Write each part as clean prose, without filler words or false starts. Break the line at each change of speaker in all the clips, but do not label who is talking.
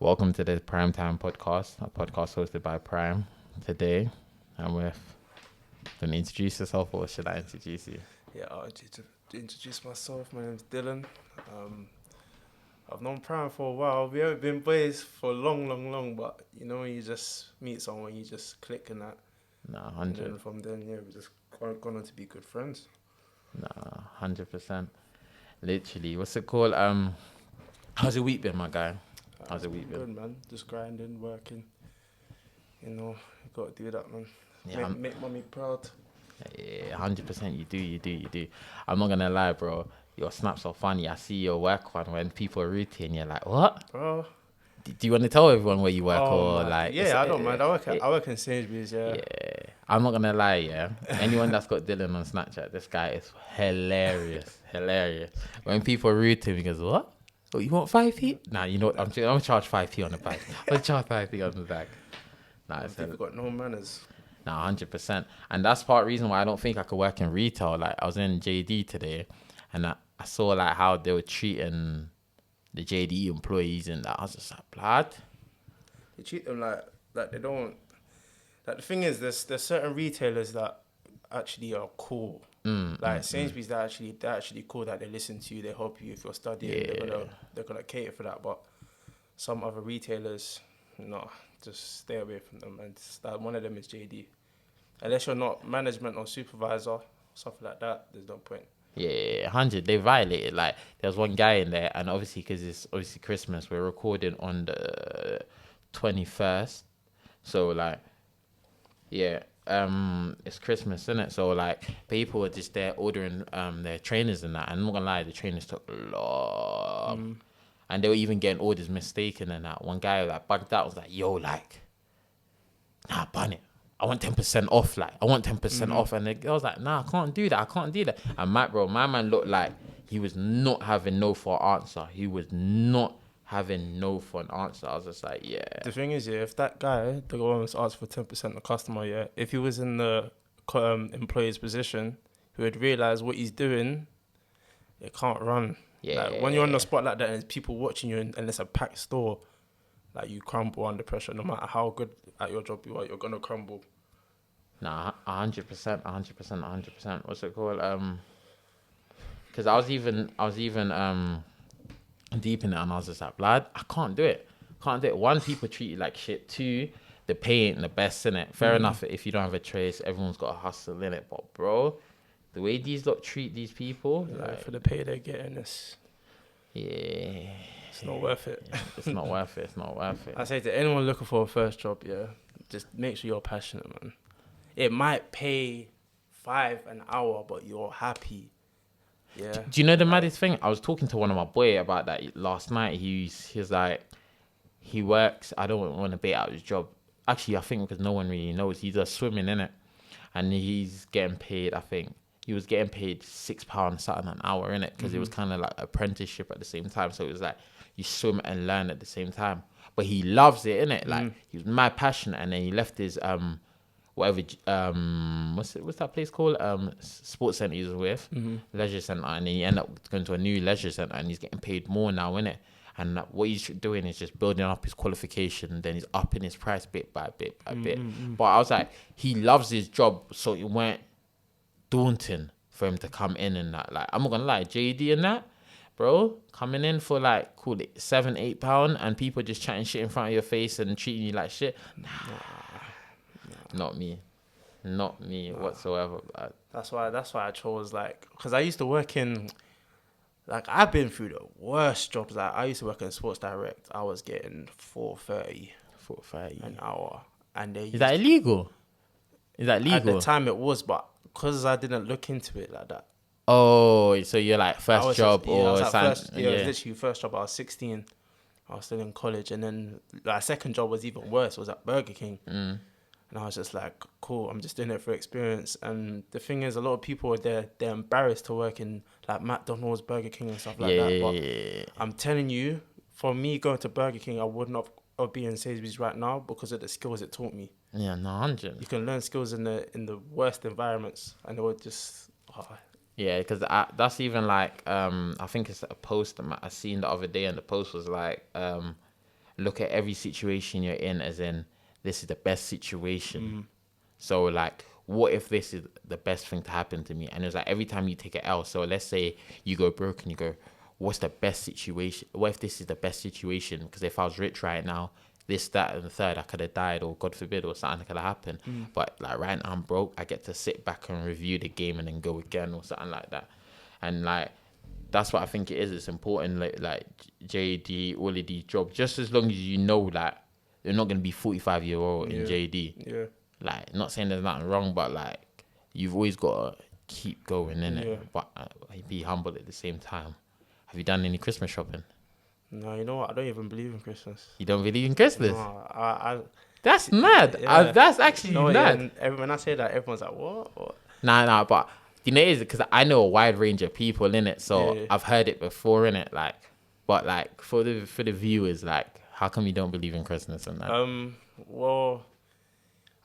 Welcome to the Primetime Podcast, a podcast hosted by Prime. Today, I'm with. Can you introduce yourself, or should I introduce you?
Yeah, I'll introduce myself. My name's Dylan. I've known Prime for a while. We haven't been boys for long, but you know when you just meet someone, you just click and that.
No,
And
100.
then from then, yeah, we just gone on to be good friends.
No, 100%. Literally, what's it called? How's your week been, my guy? How's your week been?
Good, man. Just grinding, working. You know, you got to do that, man.
Yeah,
Make mommy proud.
Yeah, 100%. You do. I'm not gonna lie, bro. Your snaps are funny. I see your work one when people are rude to you and you're like, what?
Bro.
Do you want to tell everyone where you work or
man.
like?
Yeah, I don't mind. I work in Sainsbury's, yeah.
Yeah, I'm not gonna lie, yeah. Anyone that's got Dylan on Snapchat, this guy is hilarious. When people are rude to him, he goes, what? Oh, you want 5p? Nah, you know what? I'm gonna charge 5p on the bag. I'm gonna charge 5p on the bag. Nah, it's
People got no manners.
Nah, 100%. And that's part of the reason why I don't think I could work in retail. Like, I was in JD today, and I saw like how they were treating the JD employees, and that I was just like, blood.
They treat them like they don't. Like the thing is, there's certain retailers that actually are cool. Sainsbury's, they're actually cool. That they listen to you, they help you if you're studying.
Yeah.
They're gonna cater for that. But some other retailers, no, just stay away from them. And one of them is JD. Unless you're not management or supervisor, stuff like that, there's no point.
Yeah, 100. They violated. Like, there was one guy in there, and obviously, because it's obviously Christmas, we're recording on the 21st. So, like, yeah, it's Christmas, isn't it? So, like, people were just there ordering their trainers and that. And I'm not gonna lie, the trainers took long. And they were even getting orders mistaken and that. One guy, like, bugged out, was like, yo, like, nah, bun it. I want 10% off, like, I want 10% off. And the girl was like, nah, I can't do that. And my man looked like he was not having no for an answer. He was not having no for an answer. I was just like, yeah.
The thing is, yeah, if that guy, the one who's asked for 10%, the customer, yeah, if he was in the employee's position, he would realise what he's doing, it can't run.
Yeah.
Like, when you're on the spot like that and there's people watching you and it's a packed store, like, you crumble under pressure. No matter how good at your job you are, you're gonna crumble.
Nah, 100%. What's it called? Because I was even deep in it, and I was just like, blood, I can't do it. One, people treat you like shit. Two, the pay ain't the best, innit? Fair enough, if you don't have a trace, everyone's got a hustle in it. But bro, the way these lot treat these people,
Yeah,
like,
for the pay they're getting, it's not worth it.
It's not worth it.
I say to anyone looking for a first job, yeah, just make sure you're passionate, man. It might pay $5 an hour, but you're happy. Yeah.
Do you know the maddest thing? I was talking to one of my boy about that last night. He's like, he works. I don't want to bait out his job. Actually, I think because no one really knows. He does swimming, innit? And he's getting paid, I think. He was getting paid £6 something an hour, innit? Because it was kind of like apprenticeship at the same time. So it was like you swim and learn at the same time. But he loves it, innit? Like, he was mad passionate. And then he left his whatever what's that place called, sports centre he was with, leisure centre, and then he ended up going to a new leisure centre and he's getting paid more now, innit? And what he's doing is just building up his qualification, and then he's upping his price bit by bit. But I was like, he loves his job, so it weren't daunting for him to come in and that. Like, I'm not gonna lie, JD and that, bro, coming in for like, call it £7-8, and people just chatting shit in front of your face and treating you like shit. Not me whatsoever.
That's why I chose, like, because I used to work in, like, I've been through the worst jobs. Like, I used to work in Sports Direct. I was getting $4.30 an hour, and
Is that illegal?
At the time it was, but because I didn't look into it like that.
Oh, so you're like first job
it was literally first job. I was 16. I was still in college, and then like second job was even worse. It was at Burger King. And I was just like, cool, I'm just doing it for experience. And the thing is, a lot of people, they're embarrassed to work in like McDonald's, Burger King and stuff like that. But I'm telling you, for me going to Burger King, I would not be in Sainsbury's right now because of the skills it taught me.
Yeah, no, 100.
You can learn skills in the worst environments, and it would just...
Yeah, because that's even like, I think it's a post that I seen the other day, and the post was like, look at every situation you're in as in this is the best situation. So like, what if this is the best thing to happen to me? And it's like every time you take an L. So let's say you go broke and you go, what's the best situation? What if this is the best situation? Because if I was rich right now, this, that, and the third, I could have died, or God forbid, or something could have happened. But like right now I'm broke, I get to sit back and review the game and then go again or something like that. And like, that's what I think it is. It's important, like JD, all of these jobs, just as long as you know that they're not going to be 45-year-old in JD.
Yeah.
Like, not saying there's nothing wrong, but like, you've always got to keep going, innit?
Yeah.
But be humble at the same time. Have you done any Christmas shopping?
No, you know what? I don't even believe in Christmas.
You don't believe in Christmas?
No,
That's mad.
Yeah.
That's actually mad.
Yeah, when I say that, everyone's like, what?
Nah, but you know, it is because I know a wide range of people in it, so
Yeah.
I've heard it before in it. Like, but like for the viewers, like, how come you don't believe in Christmas and that?
Well,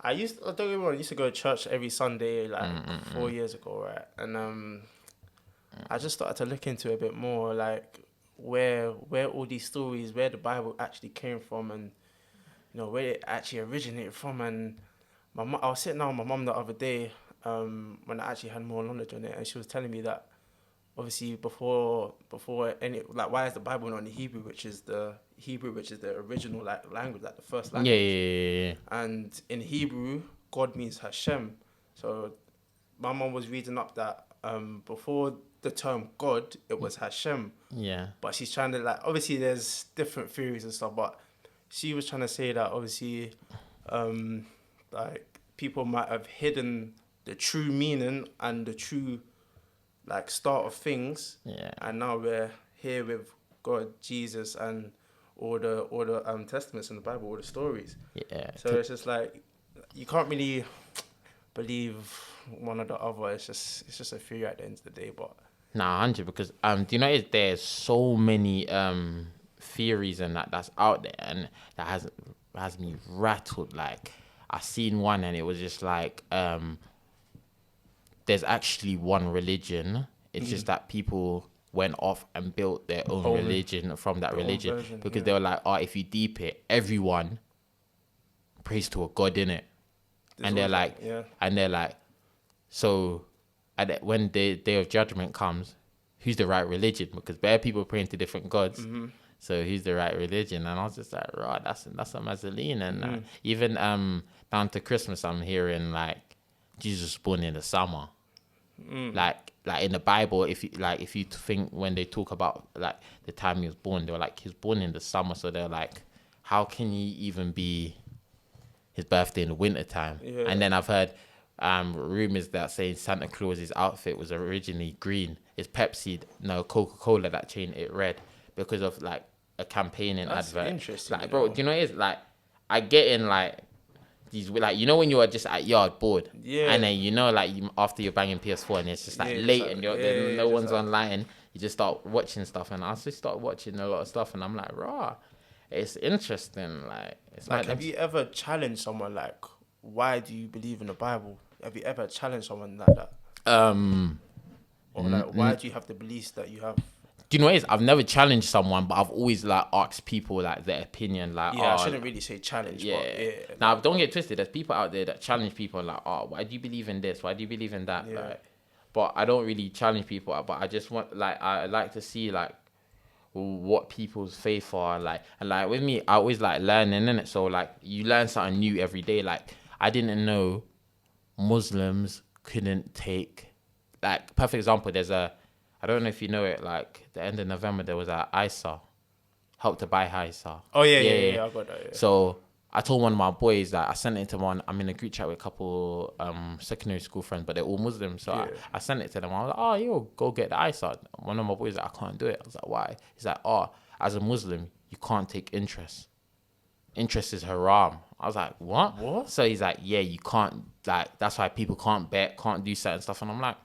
don't get me wrong, I used to go to church every Sunday, like 4 years ago, right? And I just started to look into it a bit more, like where all these stories, where the Bible actually came from, and you know where it actually originated from. And I was sitting down with my mum the other day, when I actually had more knowledge on it, and she was telling me that obviously before any, like, why is the Bible not in Hebrew, which is the original like language, like the first language.
Yeah.
And in Hebrew, God means Hashem. So my mum was reading up that before the term God, it was Hashem.
Yeah.
But she's trying to, like, obviously there's different theories and stuff, but she was trying to say that obviously like people might have hidden the true meaning and the true like start of things.
Yeah.
And now we're here with God, Jesus, and all the testaments in the Bible, all the stories.
Yeah.
So it's just like you can't really believe one or the other. It's just a theory at the end of the day. But
100, because do you know there's so many theories and that's out there, and that has me rattled. Like, I seen one and it was just like there's actually one religion. It's just that people went off and built their own religion from that religion
version,
because they were like, if you deep it, everyone prays to a god in it. And they're like, so when the day of judgment comes, who's the right religion? Because bare people praying to different gods. So who's the right religion? And I was just like, right, that's a mazzoline. And even down to Christmas, I'm hearing like Jesus was born in the summer. Like in the Bible, if you think when they talk about like the time he was born, they were like, he was born in the summer. So they're like, how can he even be his birthday in the winter time?
Yeah.
And then I've heard rumors that saying Santa Claus's outfit was originally green. It's Coca-Cola that changed it red because of like a campaigning advert.
Interesting.
Like, bro, do you know what it is? Like, I get in like these, like, you know when you are just at yard bored, and then you know like after you're banging PS4 and it's just like late and there's no one's online, you just start watching stuff, and I just start watching a lot of stuff, and I'm like, raw, it's interesting. Like, it's like
have you ever challenged someone like, why do you believe in the Bible? Have you ever challenged someone like that? Or like, why do you have the beliefs that you have?
Do you know what it is? I've never challenged someone, but I've always like asked people like their opinion. Like,
I shouldn't really say challenge.
Yeah.
But
Now, don't get twisted. There's people out there that challenge people like, why do you believe in this? Why do you believe in that?
Yeah.
Like, but I don't really challenge people. But I just want, like, I like to see like what people's faith are like. And like with me, I always like learning, innit? So like you learn something new every day. Like, I didn't know Muslims couldn't take, like, perfect example. There's I don't know if you know it, like, the end of November, there was a ISA, Help to Buy ISA.
Oh, yeah, I got that, yeah.
So I told one of my boys that I sent it to one, I'm in a group chat with a couple secondary school friends, but they're all Muslims. So I sent it to them. I was like, yo, go get the ISA. One of my boys like, I can't do it. I was like, why? He's like, as a Muslim, you can't take interest. Interest is haram. I was like, what? So he's like, yeah, you can't, like, that's why people can't bet, can't do certain stuff. And I'm like,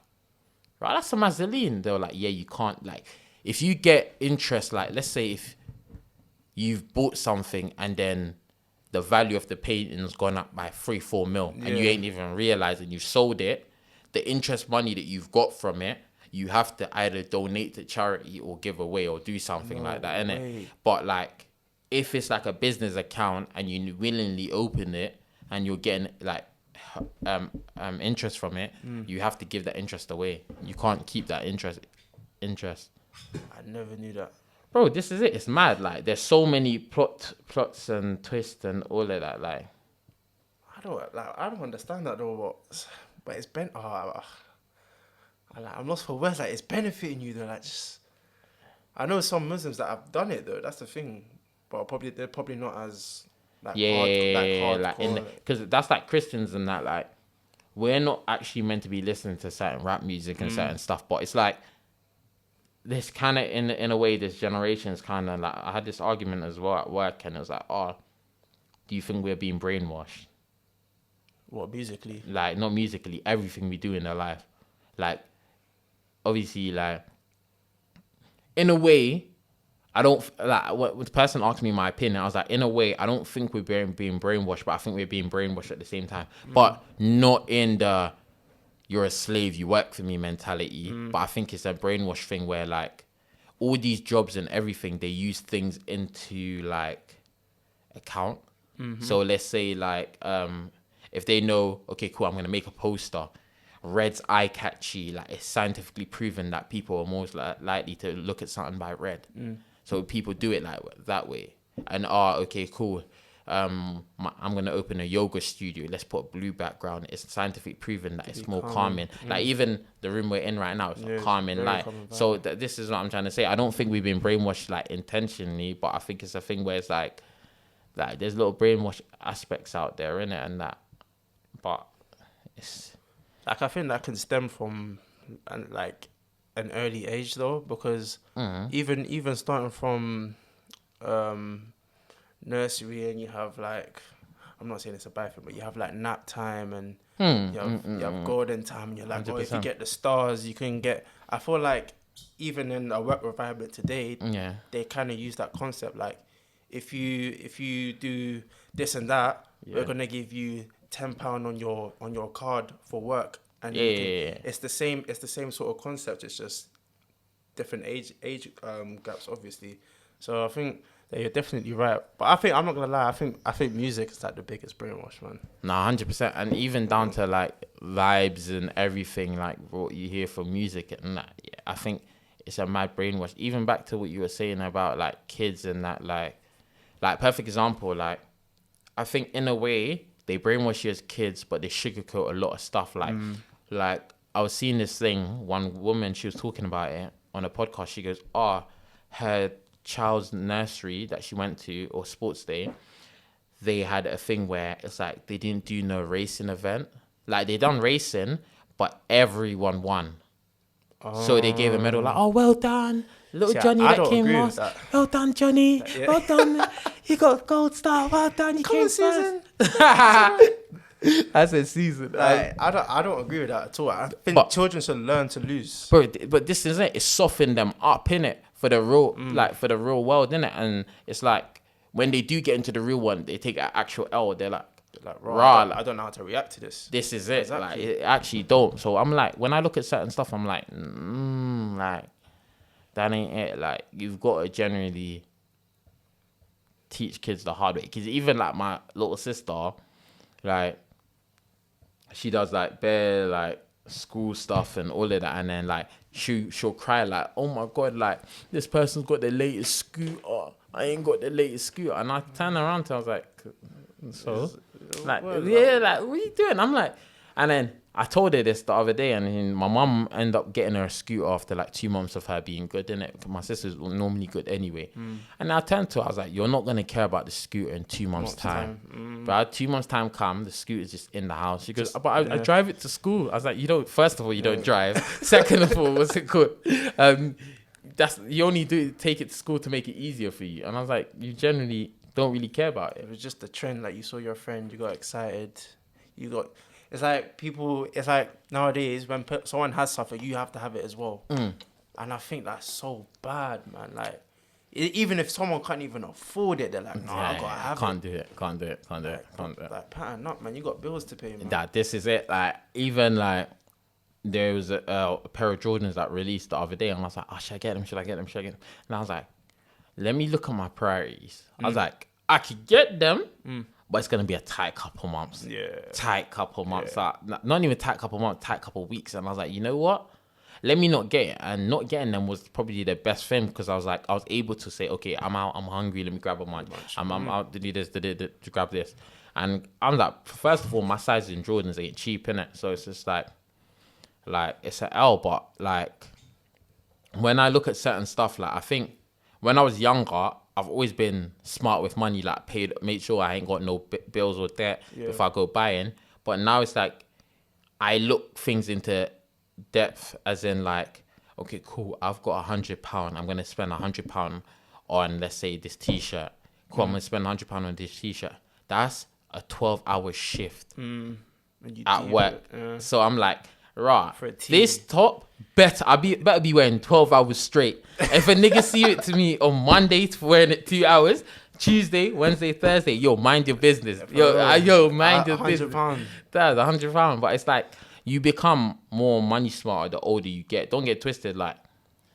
right, that's a mazzoline. They were like, yeah, you can't, like, if you get interest, like, let's say if you've bought something and then the value of the painting's gone up by 3-4 mil and you ain't even realizing you sold it, the interest money that you've got from it, you have to either donate to charity or give away or do something like that, innit? But like, if it's like a business account and you willingly open it and you're getting like interest from it, you have to give that interest away. You can't keep that interest.
I never knew that.
Bro, this is it. It's mad. Like, there's so many plots and twists and all of that. Like,
I don't understand that though. But it's I'm lost for words. Like, it's benefiting you though. Like, just I know some Muslims that have done it though. That's the thing. But they're probably not as like hardcore.
Because that's like Christians and that. Like, we're not actually meant to be listening to certain rap music and certain stuff. But it's like, this kind of, in a way, this generation is kind of like, I had this argument as well at work, and it was like, do you think we're being brainwashed?
What, musically?
Like, not musically, everything we do in our life. Like, obviously, like, in a way, I don't, like, when the person asked me my opinion, I was like, in a way, I don't think we're being brainwashed, but I think we're being brainwashed at the same time. But not in the, you're a slave, you work for me mentality. But I think it's a brainwash thing where, like, all these jobs and everything, they use things into, like, account. So let's say, like, if they know, okay, cool, I'm going to make a poster. Red's eye-catchy. Like, it's scientifically proven that people are most likely to look at something by red. So people do it like that way. And, okay, cool. I'm going to open a yoga studio. Let's put a blue background. It's scientifically proven that it's more calming. Like, even the room we're in right now, it's a calming light. So this is what I'm trying to say. I don't think we've been brainwashed, like, intentionally, but I think it's a thing where it's like there's little brainwash aspects out there, innit, and that. But it's...
Like, I think that can stem from, like, an early age, though, because even starting from... nursery, and you have like, I'm not saying it's a bad thing, but you have like nap time and you have golden time, and you're like, 100%. If you get the stars, you can get. I feel like even in a work environment today, they kind of use that concept. Like, if you do this and that, we're gonna give you £10 on your card for work, and it's the same sort of concept. It's just different age gaps, obviously. So I think. Yeah, you're definitely right, but I'm not gonna lie. I think music is like the biggest brainwash, man.
Nah, 100%, and even down to like vibes and everything, like what you hear from music and that. Yeah, I think it's a mad brainwash. Even back to what you were saying about like kids and that, like perfect example. Like, I think in a way they brainwash you as kids, but they sugarcoat a lot of stuff. Like I was seeing this thing. One woman, she was talking about it on a podcast. She goes, her child's nursery that she went to, or sports day, they had a thing where it's like they didn't do no racing event. Like, they done racing, but everyone won. So they gave a medal, like, well done, little Johnny that came last. Well done, Johnny. Well done. You got a gold star. Well done. You came first. I said season.
I don't agree with that at all. I think children should learn to lose.
But this is it. It's softened them up, innit? For the real, for the real world, innit? And it's like, when they do get into the real one, they take an actual L. They're like
raw. I don't know how to react to this.
This is it. Exactly. Like, it actually don't. So I'm like, when I look at certain stuff, I'm like, like, that ain't it. Like, you've got to generally teach kids the hard way. Because even like my little sister, like, she does like bare like school stuff and all of that, and then like she'll cry like, oh my god, like, this person's got the latest scooter, I ain't got the latest scooter. And I turn around to her, I was like, so like, like, what are you doing? I'm like, and then I told her this the other day, and then my mum ended up getting her a scooter after like 2 months of her being good, innit? My sister's normally good anyway. And I turned to her, I was like, you're not going to care about the scooter in 2 months' time. But 2 months' time come, the scooter's just in the house. She goes, but I drive it to school. I was like, first of all, you don't drive. Second of all, what's it called? You only take it to school to make it easier for you. And I was like, you generally don't really care about it.
It was just the trend. Like, you saw your friend, you got excited. It's like nowadays, when someone has something, you have to have it as well. And I think that's so bad, man. Like, even if someone can't even afford it, they're like, no, I gotta have it.
Can't do it.
Like, pattern up, man. You got bills to pay, man.
This is it. Like, even like, there was a pair of Jordans that released the other day, and I was like, should I get them? And I was like, let me look at my priorities. I was like, I could get them, but it's gonna be a tight couple months.
Yeah.
Tight couple months. Not even tight couple months, tight couple weeks. And I was like, you know what? Let me not get it. And not getting them was probably the best thing because I was like, I was able to say, okay, I'm out, I'm hungry, let me grab a munch. I'm out to do this, to grab this. And I'm like, first of all, my sizes in Jordans ain't cheap, innit? So it's just like it's an L, but like when I look at certain stuff, like I think when I was younger, I've always been smart with money, like made sure I ain't got no bills or debt before I go buying. But now it's like I look things into depth, as in like, okay, cool, I've got £100. I'm gonna spend £100 on, let's say, this t-shirt. Cool, I'm gonna spend £100 on this t-shirt. That's a 12-hour shift at work. So I'm like, right, this top better be wearing 12 hours straight. If a nigga see it to me on Monday wearing it 2 hours, Tuesday, Wednesday, Thursday, yo, mind your business. Yo, mind your business. That's £100. But it's like you become more money smarter the older you get. Don't get twisted. Like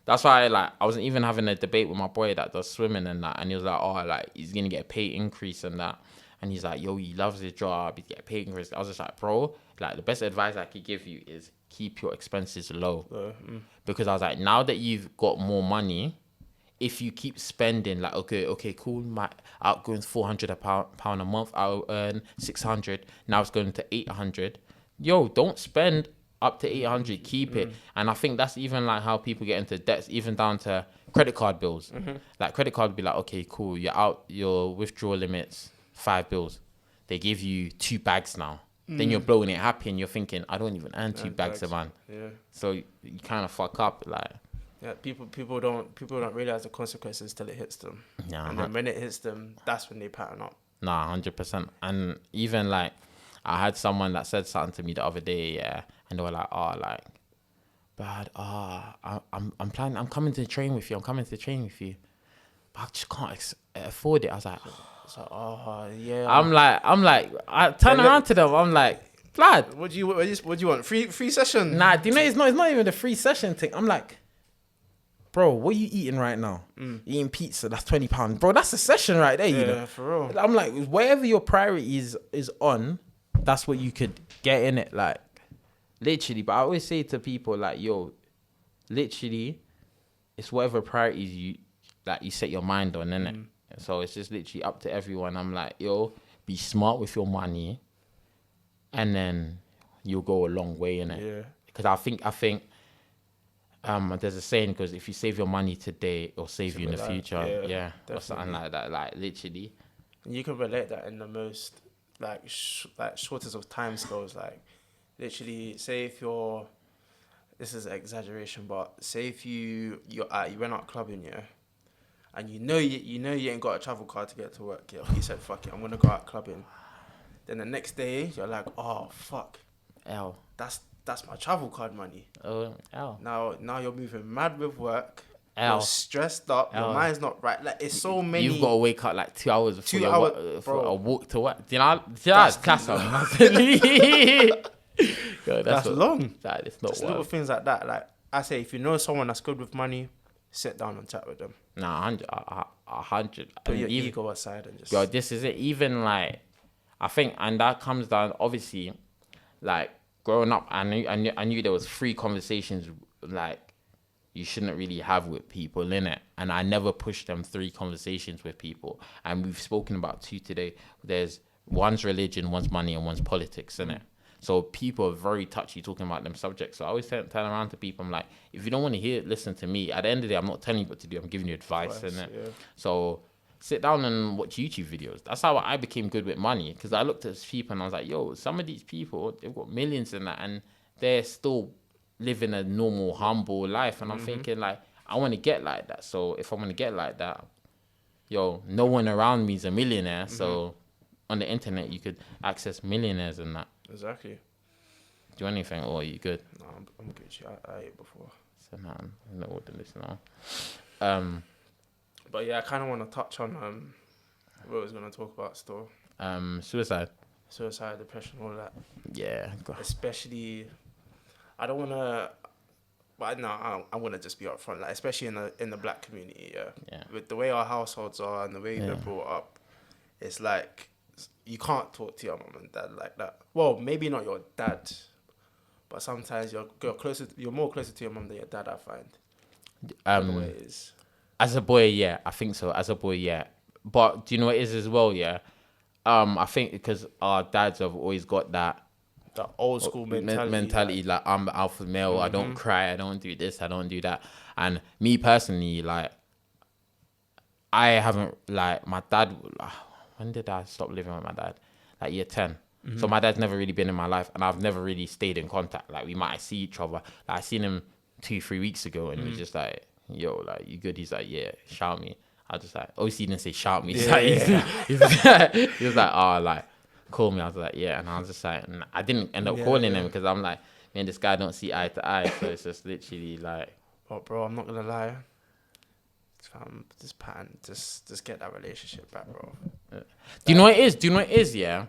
that's why I wasn't even having a debate with my boy that does swimming and that, and he was like, oh, like he's gonna get a pay increase and that. And he's like, yo, he loves his job, he get paid increase. I was just like, bro, like the best advice I could give you is keep your expenses low. Because I was like, now that you've got more money, if you keep spending, like, okay, cool, my outgoing's £400 a month, I'll earn 600. Now it's going to 800. Yo, don't spend up to 800, keep it. And I think that's even like how people get into debts, even down to credit card bills. Like credit card would be like, okay, cool, you're out your withdrawal limits 5 bills. They give you 2 bags now. Then you're blowing it happy and you're thinking, I don't even earn 2 bags a man. Yeah. So you kind of fuck up, like.
Yeah, people don't realize the consequences till it hits them. Yeah. And then when it hits them, that's when they pattern up.
Nah, 100%. And even like, I had someone that said something to me the other day, yeah, and they were like, oh, like, Brad, I'm coming to train with you. But I just can't afford it. I was like,
yeah.
I'm like, I turn around to them. I'm like, lad,
what do you want? Free session?
Nah, do you know it's not even the free session thing. I'm like, bro, what are you eating right now? Eating pizza, that's £20, bro. That's a session right there. You know,
for real.
I'm like, whatever your priority is on, that's what you could get in it, like, literally. But I always say to people, like, yo, literally, it's whatever priorities you set your mind on, innit? So it's just literally up to everyone. I'm like, yo, be smart with your money, and then you'll go a long way, innit? Yeah. Because I think there's a saying, because if you save your money today, it'll save you in the future. Yeah, or something like that. Like literally,
and you can relate that in the most shortest of time scales. Like literally, say if you're, this is an exaggeration, but say if you went out clubbing, yeah. And you know you ain't got a travel card to get to work. Yeah, you said, fuck it, I'm gonna go out clubbing. Then the next day you're like, oh fuck,
L.
That's my travel card money.
Oh, L.
Now you're moving mad with work.
L.
You're stressed up. Your mind's not right. Like it's so many.
You've got to wake up like 2 hours for a walk to work. Do you know?
That's
Yo,
that's long.
It's not
just little things like that. Like I say, if you know someone that's good with money, sit down and chat with them.
Nah, 100.
Put your ego aside and just.
Yo, this is it. Even like, I think, and that comes down, obviously, like growing up, I knew there was 3 conversations like you shouldn't really have with people, innit? And I never pushed them 3 conversations with people. And we've spoken about 2 today. There's one's religion, one's money, and one's politics, innit? So people are very touchy talking about them subjects. So I always turn around to people. I'm like, if you don't want to hear it, listen to me. At the end of the day, I'm not telling you what to do. I'm giving you advice, innit? Yeah. So sit down and watch YouTube videos. That's how I became good with money. Because I looked at people and I was like, yo, some of these people, they've got millions in that. And they're still living a normal, humble life. And I'm thinking, like, I want to get like that. So if I want to get like that, yo, no one around me is a millionaire. So on the internet, you could access millionaires and that.
Exactly.
Do anything, or are you good?
No, I'm good. I ate before.
So now I'm not ordering this now.
But yeah, I kind of want to touch on what I was going to talk about still.
Suicide,
depression, all that.
Yeah.
Especially, I don't want to. But no, I'm gonna just be upfront, like especially in the black community,
Yeah.
with the way our households are and the way they're brought up, it's like you can't talk to your mom and dad like that. Well, maybe not your dad, but sometimes you're more closer to your mom than your dad. I find. The way it is.
As a boy, yeah, I think so. As a boy, yeah. But do you know what it is as well? Yeah. I think because our dads have always got that
The old school mentality.
Like I'm the alpha male. I don't cry. I don't do this. I don't do that. And me personally, like I haven't like my dad. When did I stop living with my dad? Like year 10. So my dad's never really been in my life, and I've never really stayed in contact. Like we might see each other. Like I seen him 2-3 weeks ago, and he was just like, "Yo, like you good?" He's like, "Yeah, shout me." I was just like, obviously he didn't say shout me. He was like, "Oh, like call me." I was like, "Yeah," and I was just like, and I didn't end up calling him because I'm like, man, this guy don't see eye to eye. So it's just literally like,
oh, bro, I'm not gonna lie. This pattern, just get that relationship back, bro.
Do you know what it is? Do you know what it is? Yeah.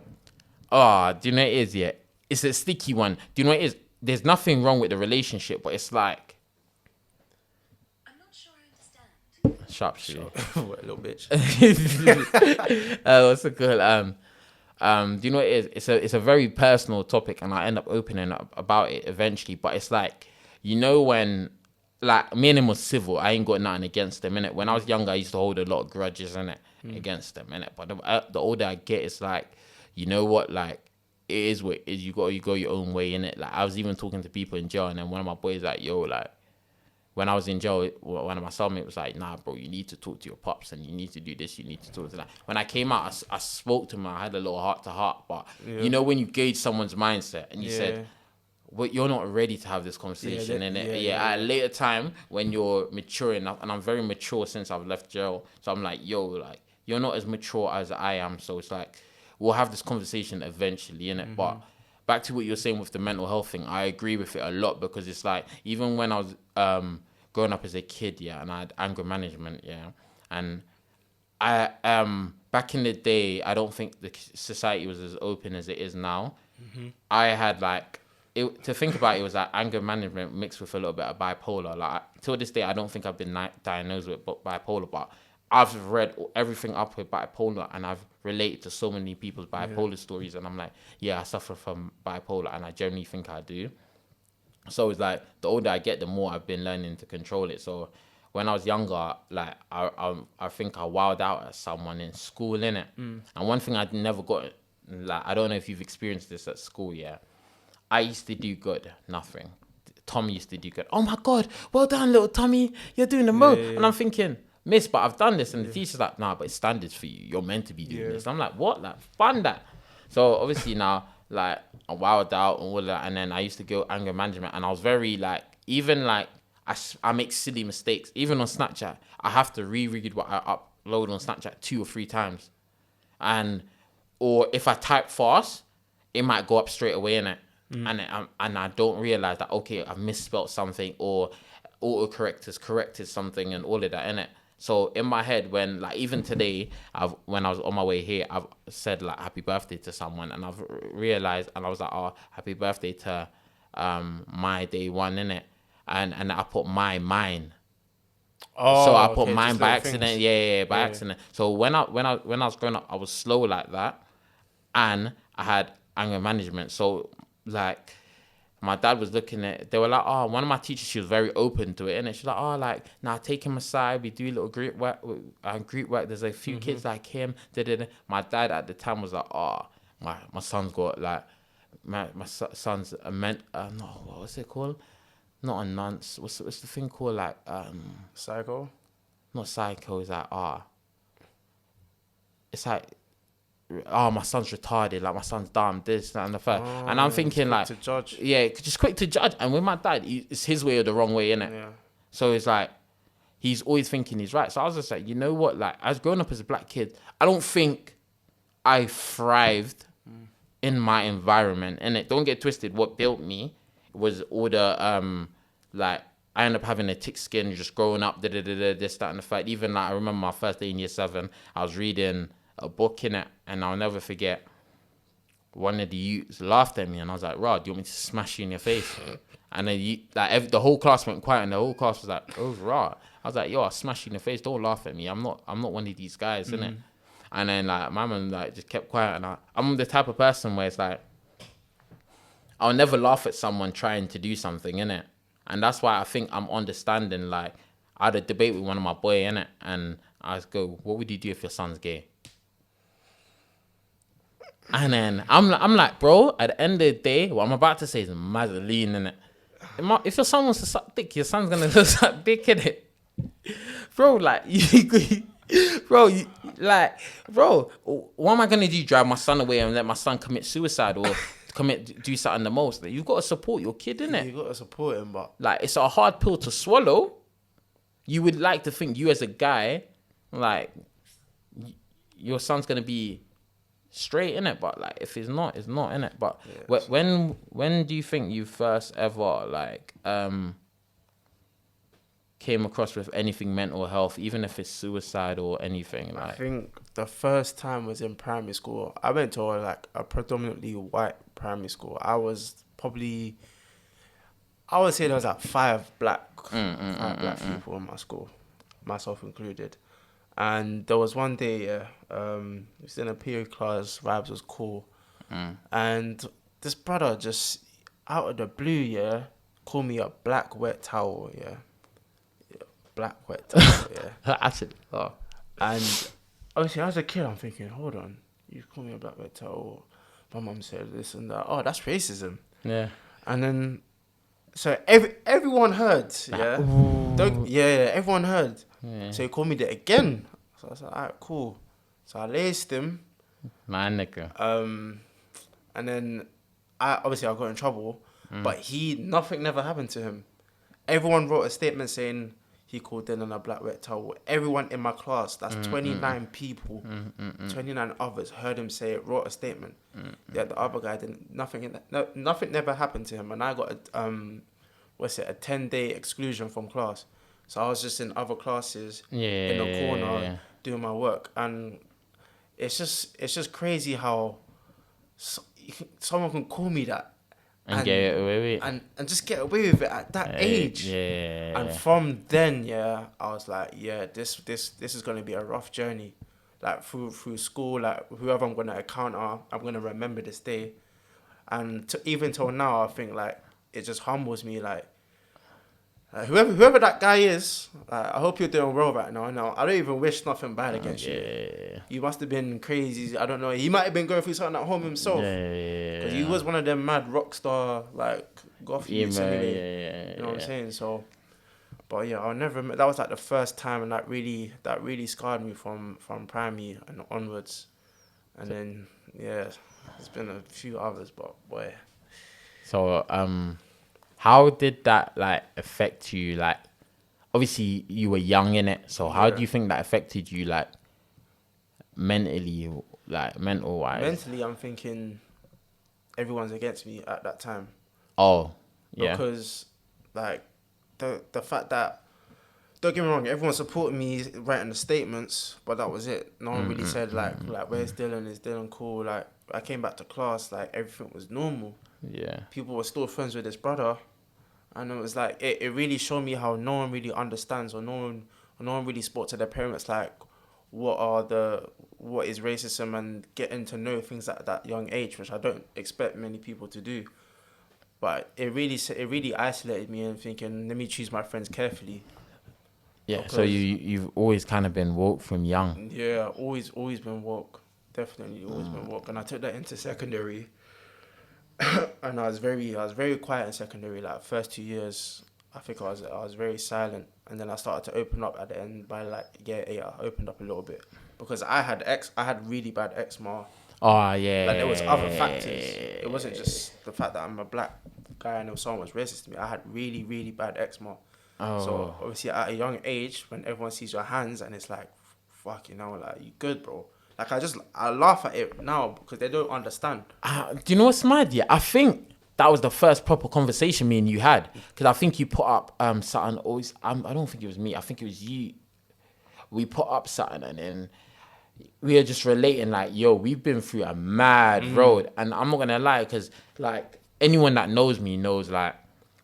Oh, do you know what it is? Yeah. It's a sticky one. Do you know what it is? There's nothing wrong with the relationship, but it's like.
I'm not sure I understand.
Sharpshooter.
What a little bitch.
What's it called? Do you know what it is? It's a very personal topic, and I end up opening up about it eventually. But it's like, you know, when like me and him was civil, I ain't got nothing against him, innit? When I was younger, I used to hold a lot of grudges, innit, against them, innit? But the older I get, it's like, you know what, like it is what it is. You go your own way, innit? Like I was even talking to people in jail, and then one of my boys like, yo, like. When I was in jail, one of my cellmates was like, nah, bro, you need to talk to your pops and you need to do this, you need to talk to that. When I came out, I spoke to him, I had a little heart-to-heart. But, you know, when you gauge someone's mindset and you said, well, you're not ready to have this conversation. At a later time, when you're mature enough, and I'm very mature since I've left jail. So I'm like, yo, like, you're not as mature as I am. So it's like, we'll have this conversation eventually, innit? But back to what you're saying with the mental health thing, I agree with it a lot because it's like, even when I was growing up as a kid, yeah, and I had anger management, yeah, and I back in the day, I don't think the society was as open as it is now. I had like, to think about it was like anger management mixed with a little bit of bipolar. Like till this day, I don't think I've been diagnosed with bipolar, but I've read everything up with bipolar, and I've related to so many people's bipolar stories, and I'm like, yeah, I suffer from bipolar, and I generally think I do. So it's like, the older I get, the more I've been learning to control it. So when I was younger, like, I think I wowed out at someone in school, innit? And one thing I never got, like, I don't know if you've experienced this at school, yeah? I used to do good, nothing. Tommy used to do good. Oh my God, well done, little Tommy, you're doing the most. And I'm thinking, miss, but I've done this. And the teacher's like, nah, but it's standards for you. You're meant to be doing this. I'm like, what? Like, fun that. So obviously now, like, I wowed out and all that. And then I used to go anger management. And I was very, like, even, like, I make silly mistakes. Even on Snapchat, I have to reread what I upload on Snapchat 2 or 3 times. Or if I type fast, it might go up straight away, innit? And I don't realize that, okay, I've misspelled something, or autocorrect has corrected something and all of that, innit? So in my head, when, like, even today, when I was on my way here, I've said, like, happy birthday to someone, and I've realized, and I was like, oh, happy birthday to my day one, innit? And I put mine. Oh, so I put mine by accident. Yeah, by accident. So when I was growing up, I was slow like that, and I had anger management. So, like, my dad was looking at, they were like, oh, one of my teachers, she was very open to it, and she's like, oh, like, now take him aside, we do a little group work, there's a few kids like him, My dad at the time was like, oh, my son's got, like, my son's a no, what's it called? Not a nonce, what's the thing called, like,
psycho?
Not psycho, it's like, it's like, oh, my son's retarded, like, my son's dumb, this, that, and the third. And I'm thinking, like,
to judge.
Yeah, just quick to judge. And with my dad, it's his way or the wrong way, innit?
Yeah.
So it's like, he's always thinking he's right. So I was just like, you know what? Like, I was growing up as a black kid, I don't think I thrived in my environment. And it, don't get twisted, what built me was all the, like, I ended up having a thick skin, just growing up, this, that, and the fact. Even, like, I remember my first day in year 7, I was reading a book in it, and I'll never forget, one of the youths laughed at me, and I was like, "Rod, do you want me to smash you in your face?" And then the whole class went quiet, and the whole class was like, "Oh, Rod." I was like, "Yo, I'll smash you in the face. Don't laugh at me. I'm not one of these guys, innit?" And then like my man like just kept quiet, and I'm the type of person where it's like I'll never laugh at someone trying to do something, innit? And that's why I think I'm understanding. Like I had a debate with one of my boy, innit, and I was go, "What would you do if your son's gay?" And then I'm like, bro, at the end of the day, what I'm about to say is Madeline, innit? If your son wants to suck dick, your son's gonna suck dick, innit? Bro, like, bro, what am I gonna do? Drive my son away and let my son commit suicide or do something the most? Like, you've got to support your kid, innit?
You got to support him, but
like, it's a hard pill to swallow. You would like to think you as a guy, like, your son's gonna be straight in it, but like if it's not in it. But when do you think you first ever like came across with anything mental health, even if it's suicide or anything? Like,
I think the first time was in primary school. I went to like a predominantly white primary school. I would say there was like five black people in my school, myself included. And there was one day, it was in a PE class, vibes was cool. And this brother just, out of the blue, called me a black wet towel, black wet towel,
actually,
And obviously, as a kid, I'm thinking, hold on, you call me a black wet towel. My mum said this and that. Oh, that's racism.
Yeah.
And then, so everyone heard, everyone heard.
Yeah.
So he called me that again. So I was like, alright, cool. So I laced him.
My nigga.
And then I got in trouble, but nothing never happened to him. Everyone wrote a statement saying he called Dylan a black wet towel. Everyone in my class, that's 29 people, 29 others heard him say it, wrote a statement. Yeah, the other guy didn't. Nothing never happened to him, and I got a 10-day exclusion from class. So I was just in other classes in the corner doing my work, and it's just crazy how someone can call me that
and get away with it.
And just get away with it at that age.
Yeah.
And from then, I was like, this is gonna be a rough journey, like through school, like whoever I'm gonna encounter, I'm gonna remember this day, and even till now, I think like it just humbles me, like. Whoever that guy is, I hope you're doing well right now. No, I don't even wish nothing bad against you. You must have been crazy. I don't know. He might have been going through something at home himself. Because he was one of them mad rock star, like, goth youths anyway. You know what I'm saying? So, but yeah, I'll never. That was like the first time, and that really scarred me from primary and onwards. And then, it's been a few others, but boy.
So, how did that like affect you? Like, obviously you were young in it. So how do you think that affected you, like mentally, like mental wise?
Mentally, I'm thinking everyone's against me at that time.
Oh, yeah.
Because like the fact that, don't get me wrong, everyone supported me writing the statements, but that was it. No one really said like where's Dylan? Is Dylan cool? Like I came back to class, like everything was normal.
Yeah. People
were still friends with this brother. And it was like, it really showed me how no one really understands, or no one really spoke to their parents, like, what is racism, and getting to know things at that young age, which I don't expect many people to do. But it really isolated me, and thinking, let me choose my friends carefully.
Yeah, so you've always kind of been woke from young.
Yeah, always been woke. Definitely always been woke. And I took that into secondary. And I was very quiet in secondary. Like first 2 years, I think I was very silent, and then I started to open up at the end. By like year 8, I opened up a little bit because I had really bad eczema.
Oh yeah.
Like there was other factors. It wasn't just the fact that I'm a black guy and someone was racist to me. I had really, really bad eczema.
Oh.
So obviously at a young age, when everyone sees your hands and it's like, fuck, like you good, bro. Like I laugh at it now because they don't understand.
Do you know what's mad? Yeah, I think that was the first proper conversation me and you had, because I think you put up something. I don't think it was me. I think it was you. We put up something, and then we are just relating like, yo, we've been through a mad road. And I'm not going to lie, because like anyone that knows me knows like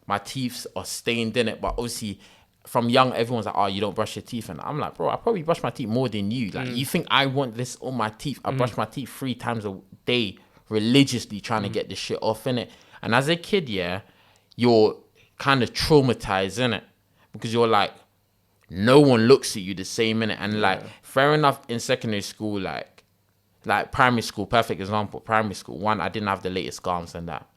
my teeth are stained in it. But obviously from young, everyone's like, oh, you don't brush your teeth. And I'm like, bro, I probably brush my teeth more than you. Like, you think I want this on my teeth? I brush my teeth 3 times a day religiously trying to get this shit off, in it. And as a kid, yeah, you're kind of traumatized, in it, because you're like, no one looks at you the same, in it. And like, fair enough, in secondary school, like primary school, perfect example, primary school, one, I didn't have the latest scarves and that.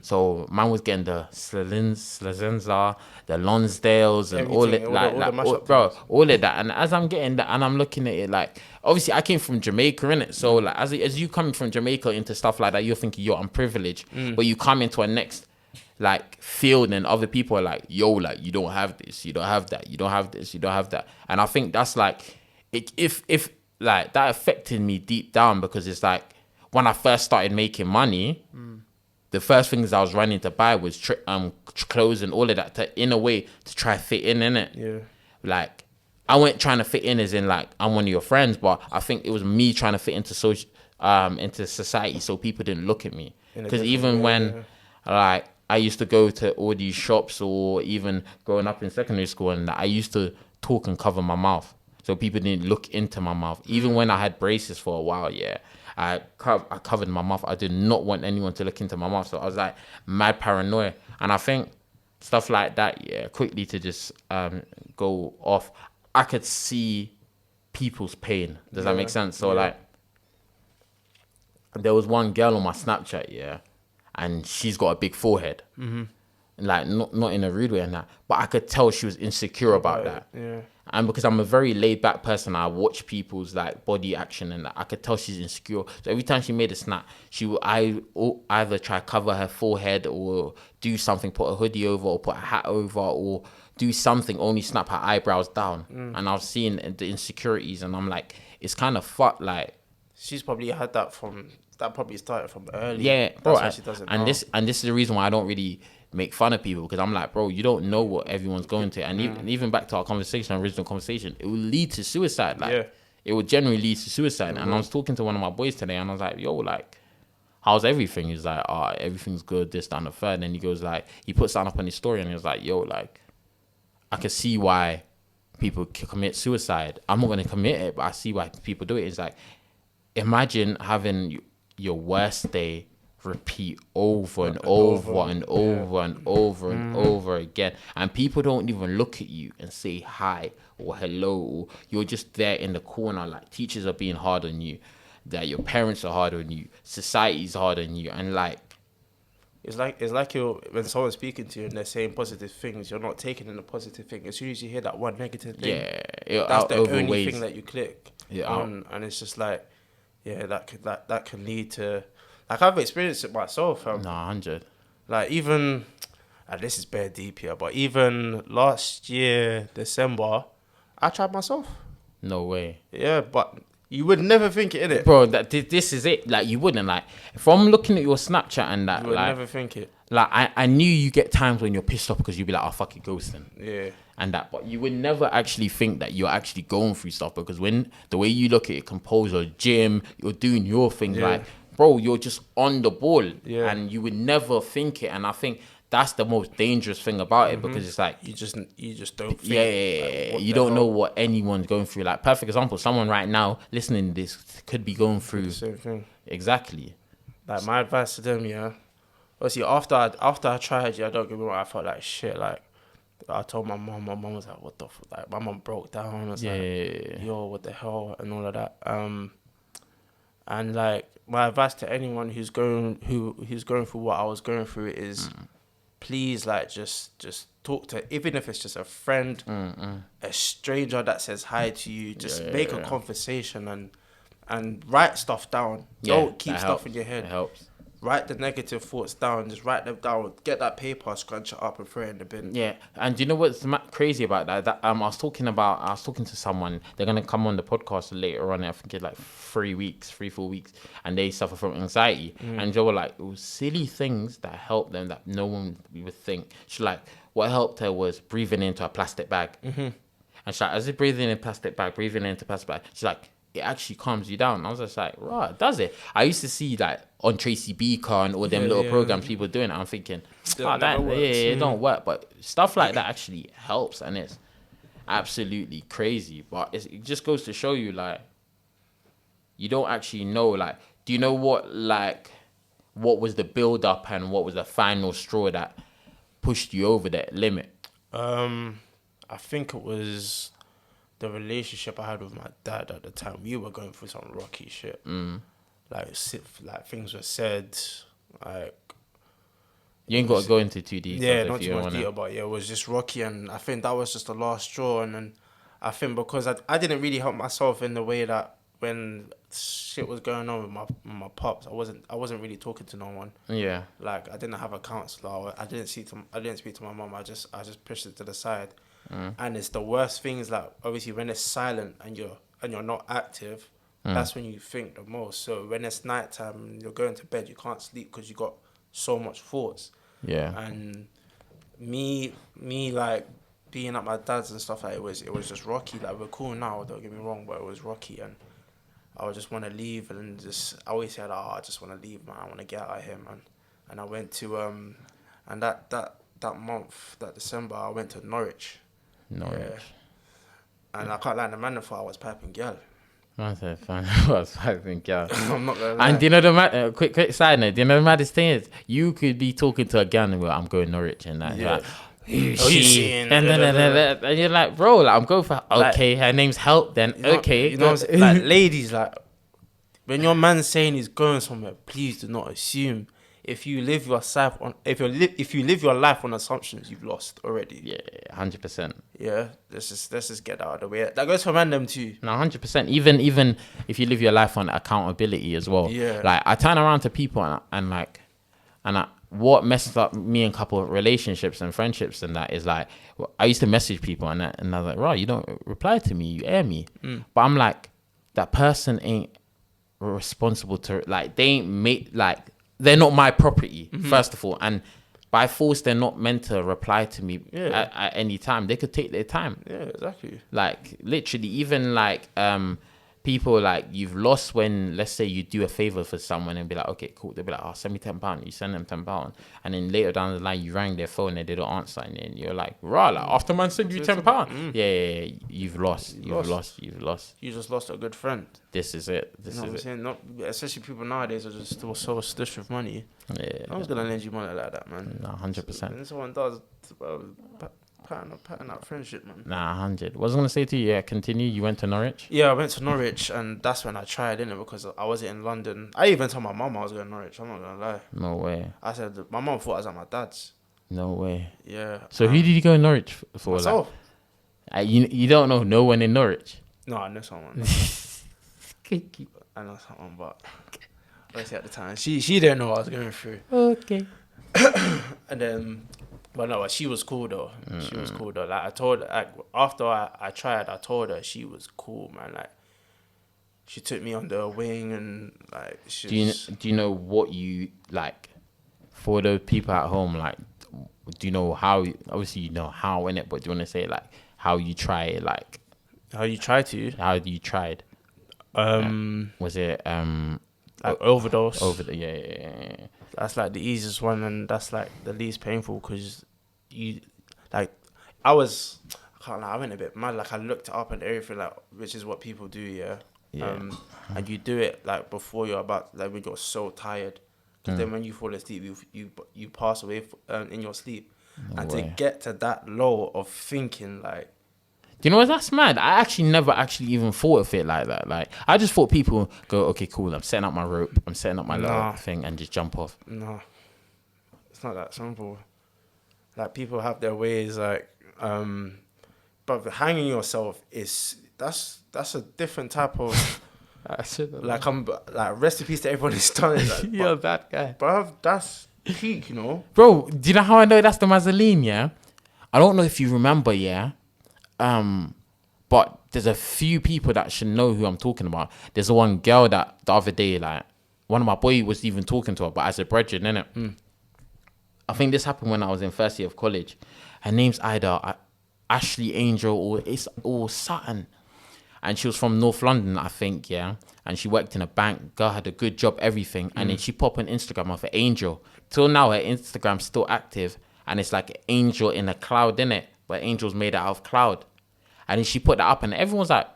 So man was getting the Slazenza, the Lonsdales, and all it, all of that. And as I'm getting that, and I'm looking at it, like, obviously I came from Jamaica, innit? So like, as you coming from Jamaica into stuff like that, you're thinking, yo, I'm privileged. But you come into a next like field, and other people are like, yo, like, you don't have this, you don't have that, you don't have this, you don't have that. And I think that's like, if like that affected me deep down, because it's like, when I first started making money, the first things I was running to buy was clothes and all of that, in a way to try to fit in it.
Yeah.
Like, I wasn't trying to fit in as in like I'm one of your friends, but I think it was me trying to fit into into society, so people didn't look at me. Because even when like I used to go to all these shops, or even growing up in secondary school, and I used to talk and cover my mouth, so people didn't look into my mouth. Even when I had braces for a while, I covered my mouth. I did not want anyone to look into my mouth. So I was like mad paranoia. And I think stuff like that, quickly to just go off, I could see people's pain. Does that make sense? So like, there was one girl on my Snapchat, and she's got a big forehead. Like, not in a rude way and that, but I could tell she was insecure about that.
Yeah.
And because I'm a very laid back person, I watch people's like body action, and I could tell she's insecure. So every time she made a snap, she would either try to cover her forehead, or do something, put a hoodie over, or put a hat over, or do something, only snap her eyebrows down. And I've seen the insecurities, and I'm like, it's kind of fucked. Like,
she's probably had that probably started from early.
Yeah, bro.
That's why she doesn't know.
This is the reason why I don't really make fun of people, because I'm like, bro, you don't know what everyone's going to. And even back to our original conversation, it will lead to suicide. Like, it will generally lead to suicide. And I was talking to one of my boys today, and I was like, yo, like, how's everything? He's like, oh, everything's good, this, that, and the third. And he goes like, he put something up on his story, and he was like, yo, like, I can see why people commit suicide. I'm not going to commit it, but I see why people do it. It's like, imagine having your worst day repeat over and over and over and over and over again, and people don't even look at you and say hi or hello, or you're just there in the corner. Like, teachers are being hard on you, that your parents are hard on you, society's hard on you, and like,
it's like you're, when someone's speaking to you and they're saying positive things, you're not taking in the positive thing. As soon as you hear that one negative thing, that's the only thing that you click on, and it's just like, that can lead to, like, I've experienced it myself.
100.
Like, even, and this is bare deep here, but even last year, December, I tried myself.
No way.
Yeah, but you would never think it, innit?
Bro, this is it. Like, you wouldn't. Like, from looking at your Snapchat and that,
you would
like,
never think it.
Like, I knew you get times when you're pissed off because you'd be like, oh, fuck it, ghosting.
Yeah.
And that, but you would never actually think that you're actually going through stuff, because when the way you look at it, composure, gym, you're doing your thing, like, bro, you're just on the ball, and you would never think it. And I think that's the most dangerous thing about it, because it's like,
you just don't think.
Like, you don't know what anyone's going through. Like, perfect example, someone right now listening to this could be going through
the same thing.
Exactly.
Like, my advice to them, obviously after I tried, don't get me wrong, I felt like shit. Like, I told my mom was like, what the fuck? Like, my mom broke down. I was like, yo, what the hell, and all of that. And like, my advice to anyone who's going through what I was going through is, please, like, just talk to, even if it's just a friend, a stranger that says hi to you, just make a conversation and write stuff down. Don't keep stuff in your head.
It helps.
Write the negative thoughts down. Just write them down. Get that paper, scrunch it up, and throw it in the bin.
Yeah, and do you know what's crazy about that? I was talking to someone. They're gonna come on the podcast later on. I think it's like 3 4 weeks, and they suffer from anxiety. And they were like, it was silly things that helped them that no one would think. She's like, what helped her was breathing into a plastic bag. And she's like, as you're breathing in a plastic bag, she's like, it actually calms you down. I was just like, right, does it? I used to see like on Tracy Beaker and all them little programs people doing it. I'm thinking, it don't work. But stuff like that actually helps, and it's absolutely crazy. But it just goes to show you, like, you don't actually know, like, do you know what was the build up and what was the final straw that pushed you over that limit?
I think it was the relationship I had with my dad at the time. We were going through some rocky shit. Like things were said, like,
you ain't got to go into too deep.
Yeah, not too much detail, but yeah, it was just rocky, and I think that was just the last straw. And then I think because I didn't really help myself in the way that when shit was going on with my pops, I wasn't really talking to no one.
Yeah.
Like, I didn't have a counselor. I didn't speak to my mum. I just pushed it to the side. And it's the worst things, like, obviously when it's silent and you're not active, that's when you think the most. So when it's nighttime and you're going to bed, you can't sleep because you got so much thoughts.
Yeah.
And me like being at my dad's and stuff, like, it was just rocky. Like, we're cool now, don't get me wrong, but it was rocky, and I would just want to leave, and I always said, I just want to leave, man. I want to get out of here, man. And I went to and that month, that December, I went to Norwich. Yeah. And I can't lie, the man thought I was piping girl.
I said, fine. I was piping girl.
I'm not gonna lie.
And do you know the quick side note? Do you know the maddest thing is, you could be talking to a girl and go, I'm going Norwich and that.
Yeah.
Like, and you're like, bro, like, I'm going for okay. Her name's Help. Then okay,
you know what I'm saying? Like, ladies, like, when your man's saying he's going somewhere, please do not assume. If you live your life on, if you live your life on assumptions, you've lost already.
Yeah, 100%.
Yeah, let's just get that out of the way. That goes for random too.
No, 100%. Even if you live your life on accountability as well.
Yeah.
Like, I turn around to people and what messes up me in couple of relationships and friendships and that is, like, I used to message people and I was like, right, you don't reply to me, you air me. But I'm like, that person ain't responsible to, like, they ain't made, like, they're not my property, first of all. And by force, they're not meant to reply to me at any time. They could take their time.
Yeah, exactly.
Like, literally, even like people, like, you've lost when, let's say, you do a favor for someone and be like, okay, cool. They'll be like, send me £10. You send them £10. And then later down the line, you rang their phone and they don't answer. And then you're like, right, like, after man send you £10. Yeah, you've lost. You've lost.
You just lost a good friend.
This is it.
You know what I'm saying? Not, especially people nowadays are just still so stush with money.
Yeah.
No one's going to lend you money like that, man.
No, 100%.
So when someone does, pattern out friendship, man.
Nah, 100. What was I going to say to you? Yeah, continue. You went to Norwich?
Yeah, I went to Norwich, and that's when I tried, innit? Because I wasn't in London. I even told my mum I was going to Norwich. I'm not going to lie.
No way.
I said, my mum thought I was at my dad's.
No way.
Yeah.
So who did you go to Norwich for?
Myself.
Like, you don't know no one in Norwich?
No, I know someone. I know someone, but obviously at the time, she didn't know what I was going through.
Okay.
And then, but no, she was cool though. She was cool though. Like, I told her, like, after I tried, I told her she was cool, man. Like, she took me under her wing and, like,
do you know what you, like, for the people at home, like, do you know how? Obviously, you know how in it, but do you want to say, like, how you try it, like,
how you try to?
How you tried? Was it
like overdose?
Yeah.
That's like the easiest one, and that's like the least painful, because you, like, I can't lie, I went a bit mad. Like, I looked it up and everything, like, which is what people do, yeah. And you do it like before you're about, like, when you're so tired, because then when you fall asleep, you pass away in your sleep, to get to that low of thinking, like.
Do you know what? That's mad. I actually never actually even thought of it like that. Like, I just thought people go, okay, cool, I'm setting up my rope, I'm setting up my little thing, and just jump off.
No, it's not that simple. Like, people have their ways, like, but hanging yourself that's a different type of. Like, rest in peace to everyone who's done it. Like,
you're that guy,
bro. That's peak, you know.
Bro, do you know how I know that's the Mazzoline? Yeah, I don't know if you remember. Yeah. But there's a few people that should know who I'm talking about. There's one girl that the other day, like, one of my boys was even talking to her, but as a brethren, innit? I think this happened when I was in first year of college. Her name's either Ashley Angel or Sutton. and she was from North London, I think, yeah. And she worked in a bank. Girl had a good job, everything. And then she popped on Instagram of an angel. Till now, her Instagram's still active, and it's like an angel in a cloud, innit? But angel's made out of cloud. And then she put that up, and everyone's like,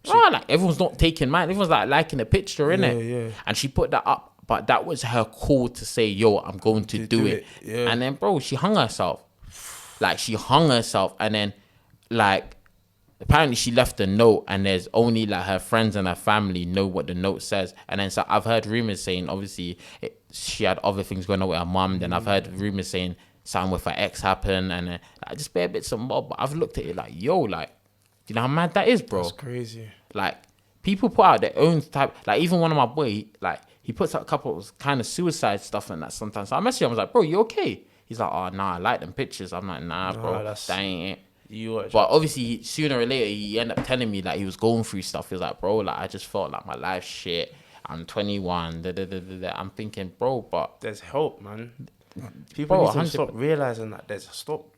oh, like everyone's not taking mine. Everyone's like liking the picture, innit?
Yeah.
And she put that up, but that was her call to say, yo, I'm going to do it.
Yeah.
And then, bro, she hung herself. Like, she hung herself, and then, like, apparently she left a note, and there's only like her friends and her family know what the note says. And then so I've heard rumors saying, obviously, she had other things going on with her mum. Then I've heard rumors saying something with her ex happened, and then like, just bare bits of mob. But I've looked at it like, yo, like, do you know how mad that is, bro?
That's crazy.
Like, people put out their own type. Like, even one of my boy, like, he puts out a couple of kind of suicide stuff and that sometimes. So I messaged him, I was like, bro, you okay? He's like, oh, nah, I like them pictures. I'm like, nah, bro, that ain't it. But obviously, sooner or later, he ended up telling me like he was going through stuff. He was like, bro, like I just felt like my life's shit. I'm 21. I'm thinking, bro, but
there's help, man. People need to
100%.
stop realizing that. Stop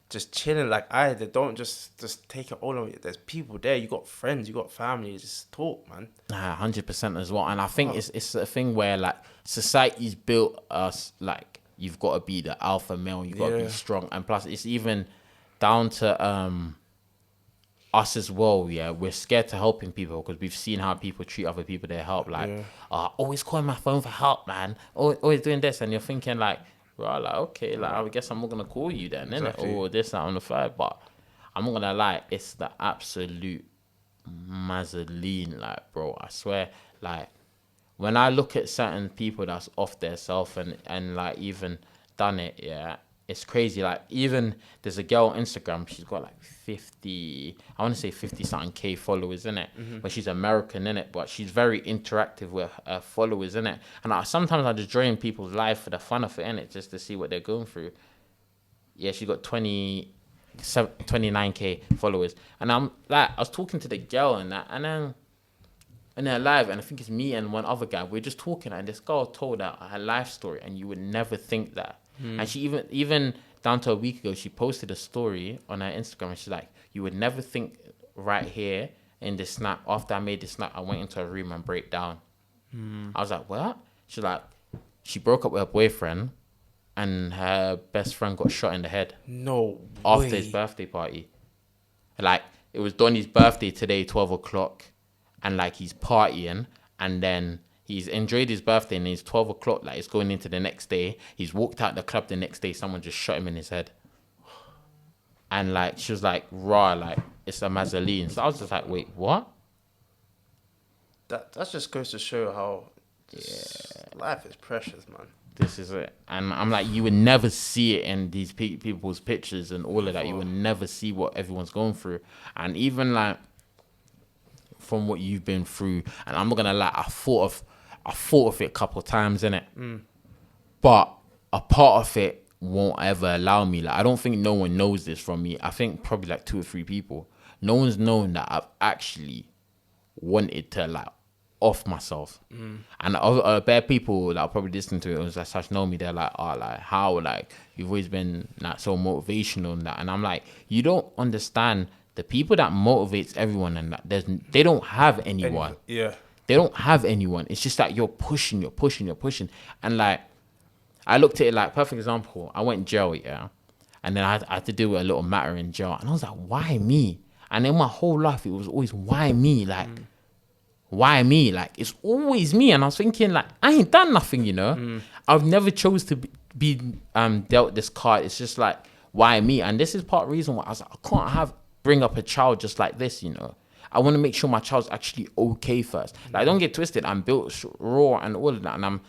just chilling like they don't just take it all on you. There's people there. You got friends. You got family. Just talk, man.
100% as well. And I think it's a thing where like society's built us like you've got to be the alpha male. You've got to be strong. And plus, it's even down to us as well. Yeah, we're scared to helping people because we've seen how people treat other people they help. Like, always calling my phone for help, man. Always doing this, and you're thinking like, well, like okay, like I guess I'm not gonna call you then,
Exactly.
innit? Or this, that, on the third. But I'm not gonna lie, it's the absolute mazzoline, like, bro. I swear, like, when I look at certain people that's off their self and like even done it, yeah, it's crazy. Like, even there's a girl on Instagram, she's got like 50 something K followers, innit? But she's American, innit? But she's very interactive with her followers, innit? And sometimes I just join people's life for the fun of it, innit? Just to see what they're going through. Yeah, she got 29K followers. And I'm like, I was talking to the girl and that, and then in her live, and I think it's me and one other guy, we're just talking, and this girl told her life story, and you would never think that. And she even down to a week ago, she posted a story on her Instagram, and she's like, you would never think right here in this snap, after I made this snap, I went into a room and break down. I was like, what? She's like, she broke up with her boyfriend, and her best friend got shot in the head.
No
After
way.
his birthday party. Like, it was Donnie's birthday today, 12 o'clock, and like he's partying, and then he's enjoyed his birthday, and it's 12 o'clock, like it's going into the next day. He's walked out the club the next day, someone just shot him in his head. And like, she was like, raw, like, it's a mazzoline. So I was just like, wait, what?
That just goes to show how life is precious, man.
This is it. And I'm like, you would never see it in these people's pictures and all of that. You would never see what everyone's going through. And even like, from what you've been through, and I'm not gonna lie, I thought of it a couple of times, innit? But a part of it won't ever allow me. Like, I don't think no one knows this from me. I think probably like 2 or 3 people. No one's known that I've actually wanted to like off myself. And bare people that are probably listening to it was like such know me, they're like, oh, like how, like you've always been like so motivational and that. And I'm like, you don't understand. The people that motivates everyone and that, they don't have anyone.
Yeah.
They don't have anyone. It's just that you're pushing. And like, I looked at it like, perfect example, I went jail, yeah. And then I had to deal with a little matter in jail. And I was like, why me? And in my whole life, it was always, why me? Like, why me? Like, it's always me. And I was thinking, like, I ain't done nothing, you know? I've never chose to be dealt this card. It's just like, why me? And this is part of the reason why I was like, I can't bring up a child just like this, you know. I want to make sure my child's actually okay first. Like, don't get twisted. I'm built raw and all of that, and I'm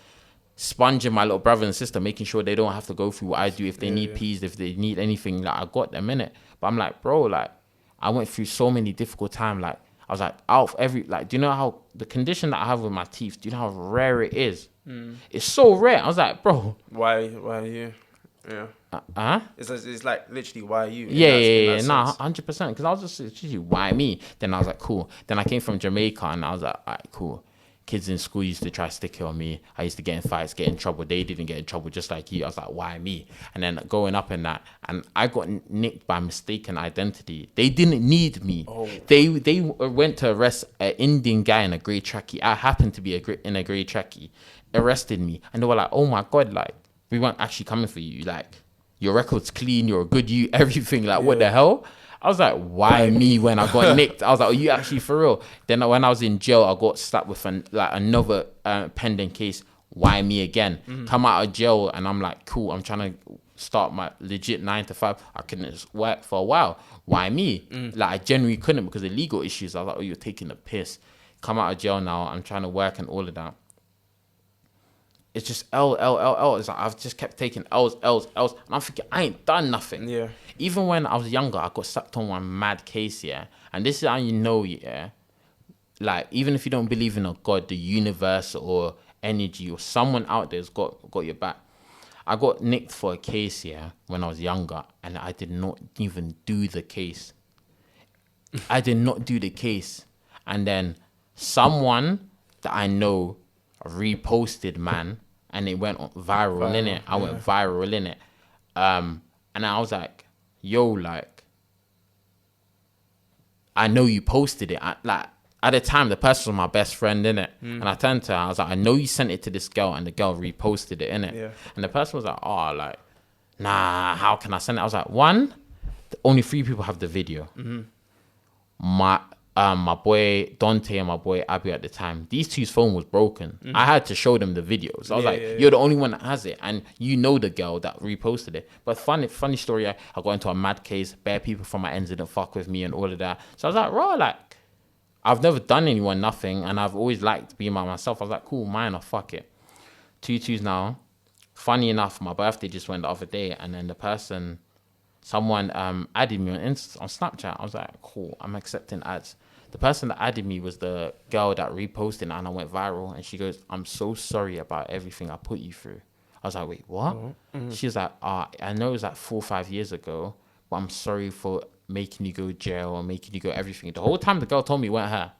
sponging my little brother and sister, making sure they don't have to go through what I do. If they need peas, if they need anything, like, I got them in it. But I'm like, bro, like, I went through so many difficult times. Like, I was like, out of every, like, do you know how the condition that I have with my teeth? Do you know how rare it is? It's so rare. I was like, bro,
Why you? Yeah. It's like literally why you?
Yeah. Nah, 100%. Because I was just why me? Then I was like, cool. Then I came from Jamaica, and I was like, all right, cool. kids in school used to try to stick it on me. I used to get in fights, get in trouble. They didn't get in trouble, just like you. I was like, why me? And then growing up in that, and I got nicked by mistaken identity. They didn't need me.
Oh.
They went to arrest an Indian guy in a grey trackie. I happened to be in a grey trackie. Arrested me, and they were like, oh my God, like, we weren't actually coming for you. Like, your record's clean, you're a good you, everything. Like, what the hell? I was like, why me when I got nicked? I was like, are you actually for real? Then when I was in jail, I got slapped with another pending case. Why me again? Come out of jail, and I'm like, cool, I'm trying to start my legit 9 to 5. I couldn't work for a while. Why me? Like, I genuinely couldn't because of legal issues. I was like, oh, you're taking the piss. Come out of jail now. I'm trying to work and all of that. It's just L. It's like I've just kept taking L's. And I'm thinking, I ain't done nothing.
Yeah.
Even when I was younger, I got slapped on one mad case, yeah. And this is how you know, yeah. Like, even if you don't believe in a God, the universe or energy or someone out there's got your back. I got nicked for a case, yeah, when I was younger. And I did not even do the case. I did not do the case. And then someone that I know reposted, man, and it went viral in it. I went viral in it. And I was like, yo, like, I know you posted it. Like, at the time, the person was my best friend, innit? And I turned to her, I was like, I know you sent it to this girl, and the girl reposted it, innit?
Yeah.
And the person was like, oh, like, nah, how can I send it? I was like, one, only 3 people have the video. My boy Dante and my boy Abby at the time, these two's phone was broken. I had to show them the videos. I was like, you're the only one that has it, and you know the girl that reposted it. But funny story, I got into a mad case, bare people from my ends didn't fuck with me and all of that. So I was like, raw, like, I've never done anyone nothing, and I've always liked being by myself. I was like, cool, mine, fuck it. 2-2s now. Funny enough, my birthday just went the other day, and then someone added me on Snapchat. I was like, cool, I'm accepting ads. The person that added me was the girl that reposted it, and I went viral. And she goes, I'm so sorry about everything I put you through. I was like, wait, what? She was like, I know it was like 4 or 5 years ago, but I'm sorry for making you go jail and making you go everything. The whole time the girl told me it weren't her.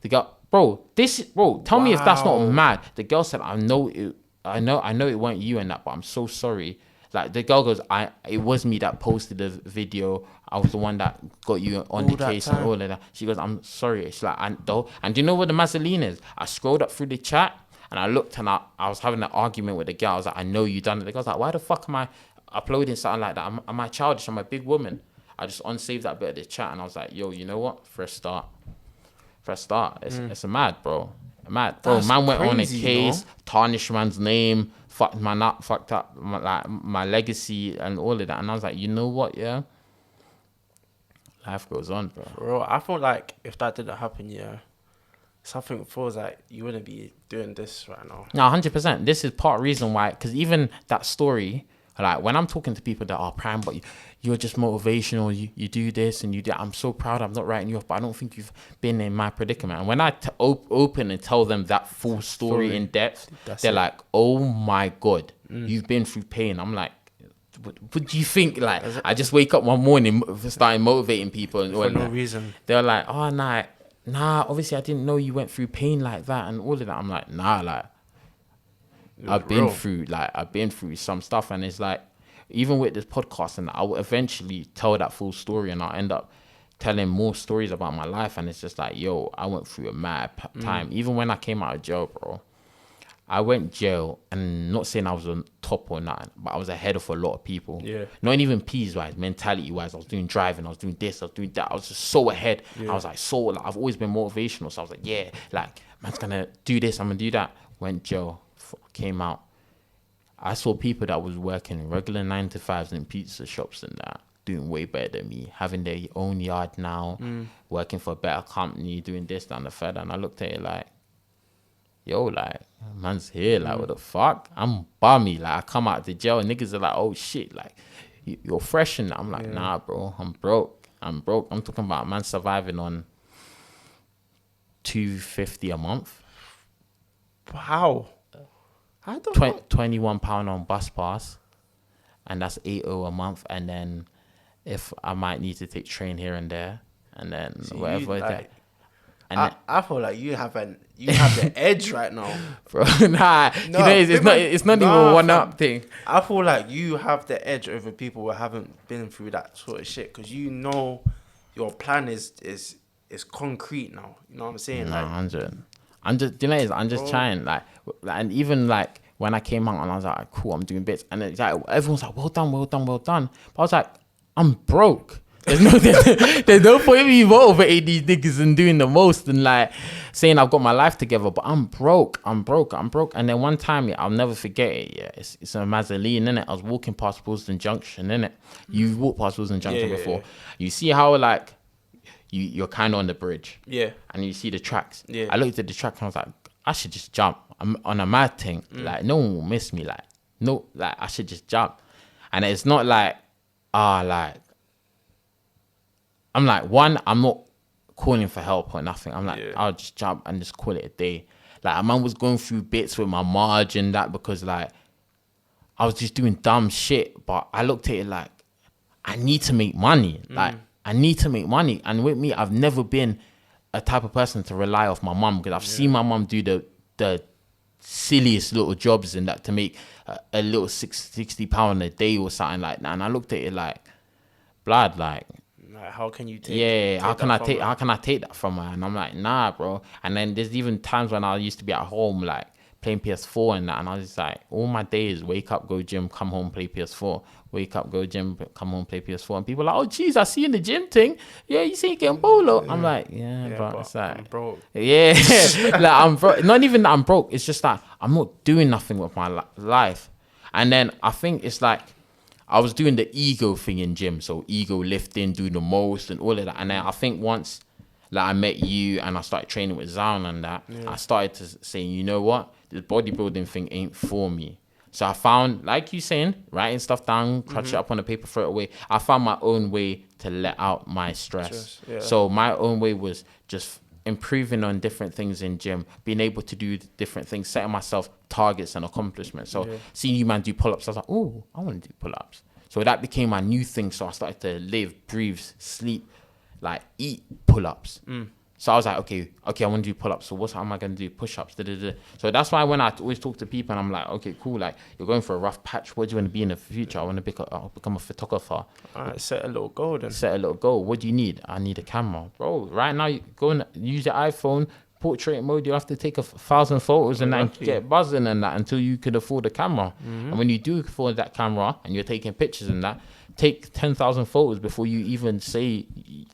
The girl, tell me if that's not mad. The girl said, I know it weren't you and that, but I'm so sorry. Like, the girl goes, it was me that posted the video. I was the one that got you on the case and all of that. She goes, I'm sorry. She's like, and do you know what the Mazzoline is? I scrolled up through the chat and I looked, and I was having an argument with the girl. I was like, I know you done it. The girl's like, why the fuck am I uploading something like that? Am I childish? I'm a big woman. I just unsaved that bit of the chat, and I was like, yo, you know what? Fresh start. It's a mad, bro. Mad, bro.
That's
man went on a
crazy,
case, tarnished man's name, fucked up my legacy and all of that. And I was like, you know what, yeah? Life goes on, bro.
Bro, I feel like if that didn't happen, yeah, something feels like you wouldn't be doing this right now.
No, 100%. This is part reason why, because even that story, like, when I'm talking to people that are prime, but you're just motivational, you do this and you do, I'm so proud, I'm not writing you off, but I don't think you've been in my predicament. And when I open and tell them that full story in depth, they're like, oh my God, you've been through pain. I'm like, what do you think? Like, I just wake up one morning starting motivating people and
For no reason.
They're like, oh, nah, obviously I didn't know you went through pain like that and all of that. I'm like, nah, like, I've been through some stuff. And it's like, even with this podcast, and I will eventually tell that full story, and I'll end up telling more stories about my life. And it's just like, yo, I went through a mad time. Even when I came out of jail, bro, I went jail, and not saying I was on top or nothing, but I was ahead of a lot of people.
Yeah.
Not even peas-wise, mentality-wise. I was doing driving, I was doing this, I was doing that. I was just so ahead. Yeah. I was like, I've always been motivational. So I was like, yeah, like, man's gonna do this, I'm gonna do that. Went jail, came out. I saw people that was working regular 9-to-5s in pizza shops and that, doing way better than me, having their own yard now, working for a better company, doing this, down the further. And I looked at it like, yo, like, man's here, like, what the fuck? I'm bummy. Like, I come out the jail and niggas are like, oh shit, like, you're fresh and I'm like, nah, bro, I'm broke. I'm talking about man surviving on $250 a month.
Wow.
£21 on bus pass, and that's €8 a month. And then if I might need to take train here and there, and then whatever. And
I feel like you have the edge right now,
bro, nah,
No,
you know, it's not even a one
fam.
up thing.
I feel like you have the edge over people who haven't been through that sort of shit because you know your plan is concrete now. You know what I'm saying?
No,
Like,
100. I'm just, you know, I'm just
Bro.
trying, like, and even like when I came out and I was like, cool, I'm doing bits, and it's like everyone's like, well done, well done, well done. But I was like, I'm broke. There's no point in me motivating these niggas and doing the most and like saying I've got my life together, but I'm broke. And then one time, I'll never forget it. Yeah, it's a Mazzoline, innit? I was walking past Wilson Junction, innit? You've walked past Wilson Junction
Yeah,
before.
yeah.
You see how like you're kind of on the bridge.
Yeah.
And you see the tracks.
Yeah.
I looked at the track and I was like, I should just jump. I'm on a mad thing. Like, no one will miss me. Like, no, like, I should just jump. And it's not like, I'm like, one, I'm not calling for help or nothing. I'm like,
Yeah.
I'll just jump and just call it a day. Like, a man was going through bits with my margin, that because, like, I was just doing dumb shit. But I looked at it like, I need to make money. Like, I need to make money. And with me, I've never been a type of person to rely off my mum because I've seen my mum do the silliest little jobs and that to make a little £60 a day or something like that. And I looked at it like, blood, like,
how can you take?
yeah, how can I take
that
that from her? And I'm like, nah, bro. And then there's even times when I used to be at home, like playing PS4 and that, and I was just like, all my days, wake up, go gym, come home, play PS4. Wake up, go gym, come home, play PS4. And people are like, oh, geez, I see you in the gym thing. Yeah, you see you getting bolo. I'm like, yeah, but it's like,
I'm broke.
yeah, like I'm broke. Not even that I'm broke. It's just that I'm not doing nothing with my life. And then I think it's like, I was doing the ego thing in gym. So ego lifting, doing the most and all of that. And then I think once like I met you and I started training with Zion and that, I started to say, you know what? This bodybuilding thing ain't for me. So I found, like you saying, writing stuff down, crutch it up on the paper, throw it away. I found my own way to let out my stress.
Yeah.
So my own way was just improving on different things in gym, being able to do different things, setting myself targets and accomplishments. So seeing you man do pull-ups, I was like, oh, I want to do pull-ups. So that became my new thing. So I started to live, breathe, sleep, like eat pull-ups. So I was like, okay, I want to do pull-ups. So how am I going to do push-ups? So that's why when I always talk to people and I'm like, okay, cool. Like you're going for a rough patch. What do you want to be in the future? I want to become a photographer.
All right, set a little goal then.
Set a little goal. What do you need? I need a camera. Bro, right now, you go and use your iPhone, portrait mode. You have to take 1,000 photos and then get buzzing and that until you can afford a camera. And when you do afford that camera and you're taking pictures and that, take 10,000 photos before you even say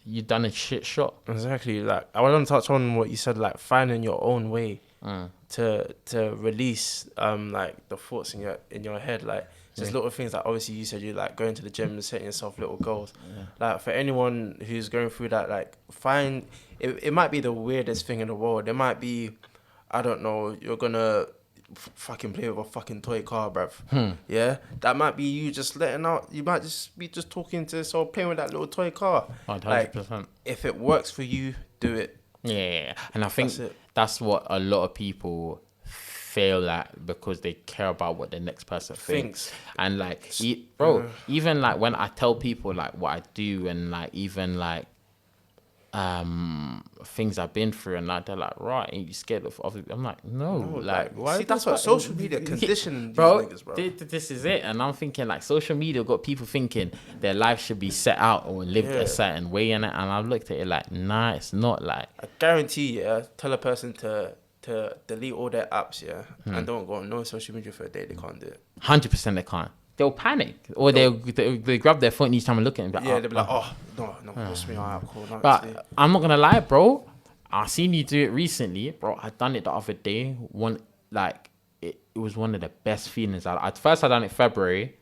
you've done a shit shot.
Exactly. Like I want to touch on what you said, like finding your own way to release like the thoughts in your head, like just little things. Like obviously you said you like going to the gym and setting yourself little goals. Like for anyone who's going through that, like find it might be the weirdest thing in the world. It might be, I don't know, you're gonna fucking play with a fucking toy car, bruv. Yeah, that might be you just letting out. You might just be just talking to someone, playing with that little toy car.
100%.
Like if it works for you, do it.
Yeah, and I think that's what a lot of people fail at because they care about what the next person thinks. And like, even like when I tell people like what I do and like even like things I've been through and like they're like, right, ain't you scared of it? I'm like, no, like why?
See, that's what social media conditioned
bro,
these niggas, bro.
This is it. And I'm thinking like social media got people thinking their life should be set out or lived a certain way in it, and I've looked at it like, nah, it's not. Like
I guarantee, tell a person to delete all their apps, and don't go on no social media for a day, they can't do it.
100% they can't. They'll panic or they grab their phone each time and look at it.
They'll be like, oh no, push me on, cool. No,
but I'm not gonna lie, bro. I seen you do it recently, bro. I done it the other day. It was one of the best feelings. At first I done it February,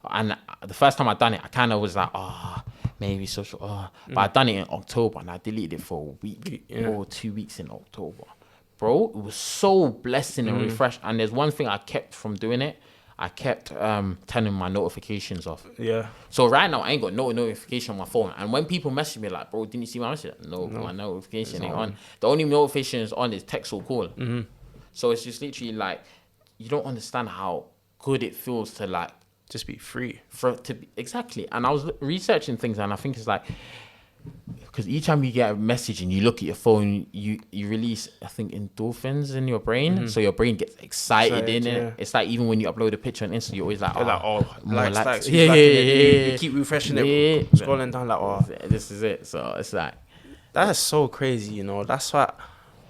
and the first time I done it, I kind of was like, maybe social. But I done it in October and I deleted it for a week or 2 weeks in October, bro. It was so blessing and refreshed. And there's one thing I kept from doing it. I kept turning my notifications off.
Yeah.
So right now, I ain't got no notification on my phone. And when people message me like, bro, didn't you see my message? No, my notification ain't on. The only notification is on is text or call. So it's just literally like, you don't understand how good it feels to like...
just be free.
Exactly. And I was researching things and I think it's like, because each time you get a message and you look at your phone, you release, I think, endorphins in your brain, so your brain gets excited in it.
Yeah.
It's like even when you upload a picture on Insta, you're always like,
You're like,
more
likes,
Yeah.
You keep refreshing it,
Yeah.
scrolling down, like, oh,
This is it. So it's like,
that is so crazy, you know. That's why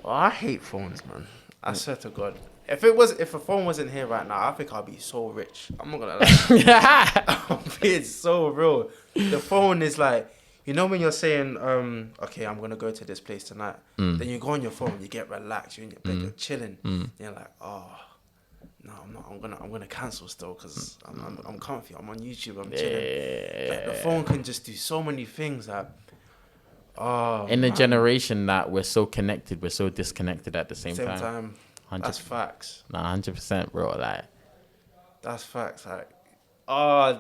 I hate phones, man. I swear to God. If a phone wasn't here right now, I think I'd be so rich. I'm not gonna lie. I'm being so real. The phone is like, you know when you're saying, okay, I'm gonna go to this place tonight. Then you go on your phone, you get relaxed, you're in your bed, you're chilling. You're like, oh, no, I'm not. I'm gonna cancel still because I'm comfy. I'm on YouTube. I'm chilling. Like, the phone can just do so many things that. Oh,
in a generation that we're so connected, we're so disconnected at the same time.
100%. That's facts.
Nah, 100%, bro. Like,
that's facts. Like, I'm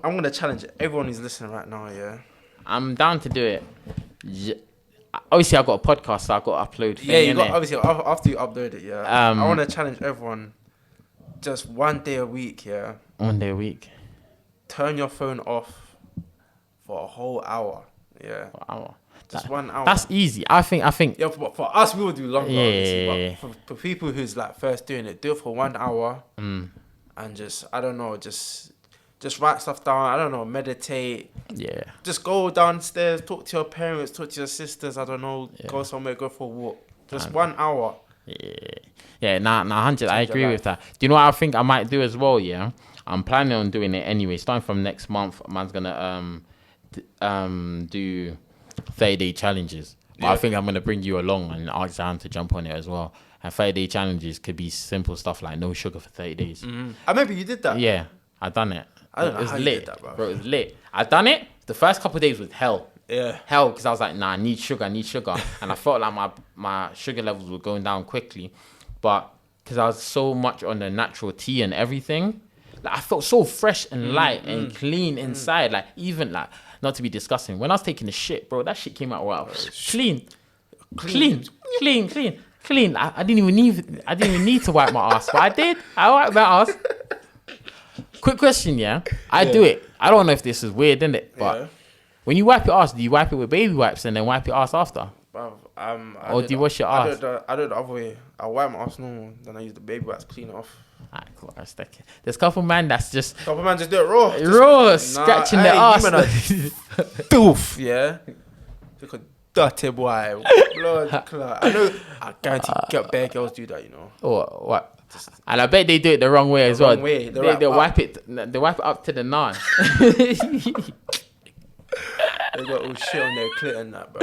gonna challenge everyone who's listening right now. Yeah,
I'm down to do it. Obviously, I got a podcast, so I got to upload.
Yeah, you got obviously after you upload it. Yeah, I want to challenge everyone. Just one day a week. Yeah,
1 day a week.
Turn your phone off for a whole hour. Yeah,
Hour.
Just 1 hour.
That's easy. I think.
Yeah, for us, we will do longer.
Yeah.
But for people who's like first doing it, do it for 1 hour, and just I don't know, just write stuff down. I don't know, meditate.
Yeah.
Just go downstairs, talk to your parents, talk to your sisters. I don't know, go somewhere, go for a walk. Just 1 hour.
Yeah. Nah, 100. I agree with that. Do you know what I think I might do as well? Yeah. I'm planning on doing it anyway. Starting from next month, man's gonna do 30-day challenges. But I think I'm going to bring you along and ask Zan to jump on it as well. And 30-day challenges could be simple stuff like no sugar for 30 days.
I remember you did that.
Yeah, I done it.
I don't know
it was
how
lit,
you did that, bro.
It was lit. I done it. The first couple of days was hell.
Yeah.
Hell, because I was like, nah, I need sugar. And I felt like my sugar levels were going down quickly. But because I was so much on the natural tea and everything, like, I felt so fresh and light and clean inside. Like, even like, not to be disgusting, when I was taking the shit, bro, that shit came out well. Clean. I didn't even need to wipe my ass, but I did. I wiped my ass. Quick question, yeah. I do it. I don't know if this is weird, isn't it? But when you wipe your ass, do you wipe it with baby wipes and then wipe your ass after? Or do you wash your ass?
I do it the other way. I wipe my ass normal, then I use the baby wipes to clean it off.
Alright, cool. I respect it. There's a couple man that's just
couple man just do it raw.
Scratching their ass.
Doof, yeah. Look a dirty boy. Blood clot. I guarantee bare girls do that, you know.
Oh, what? And I bet they do it the wrong way as well.
Way.
They wipe it. They wipe it up to the naan.
They got all shit on their clit and that, bro.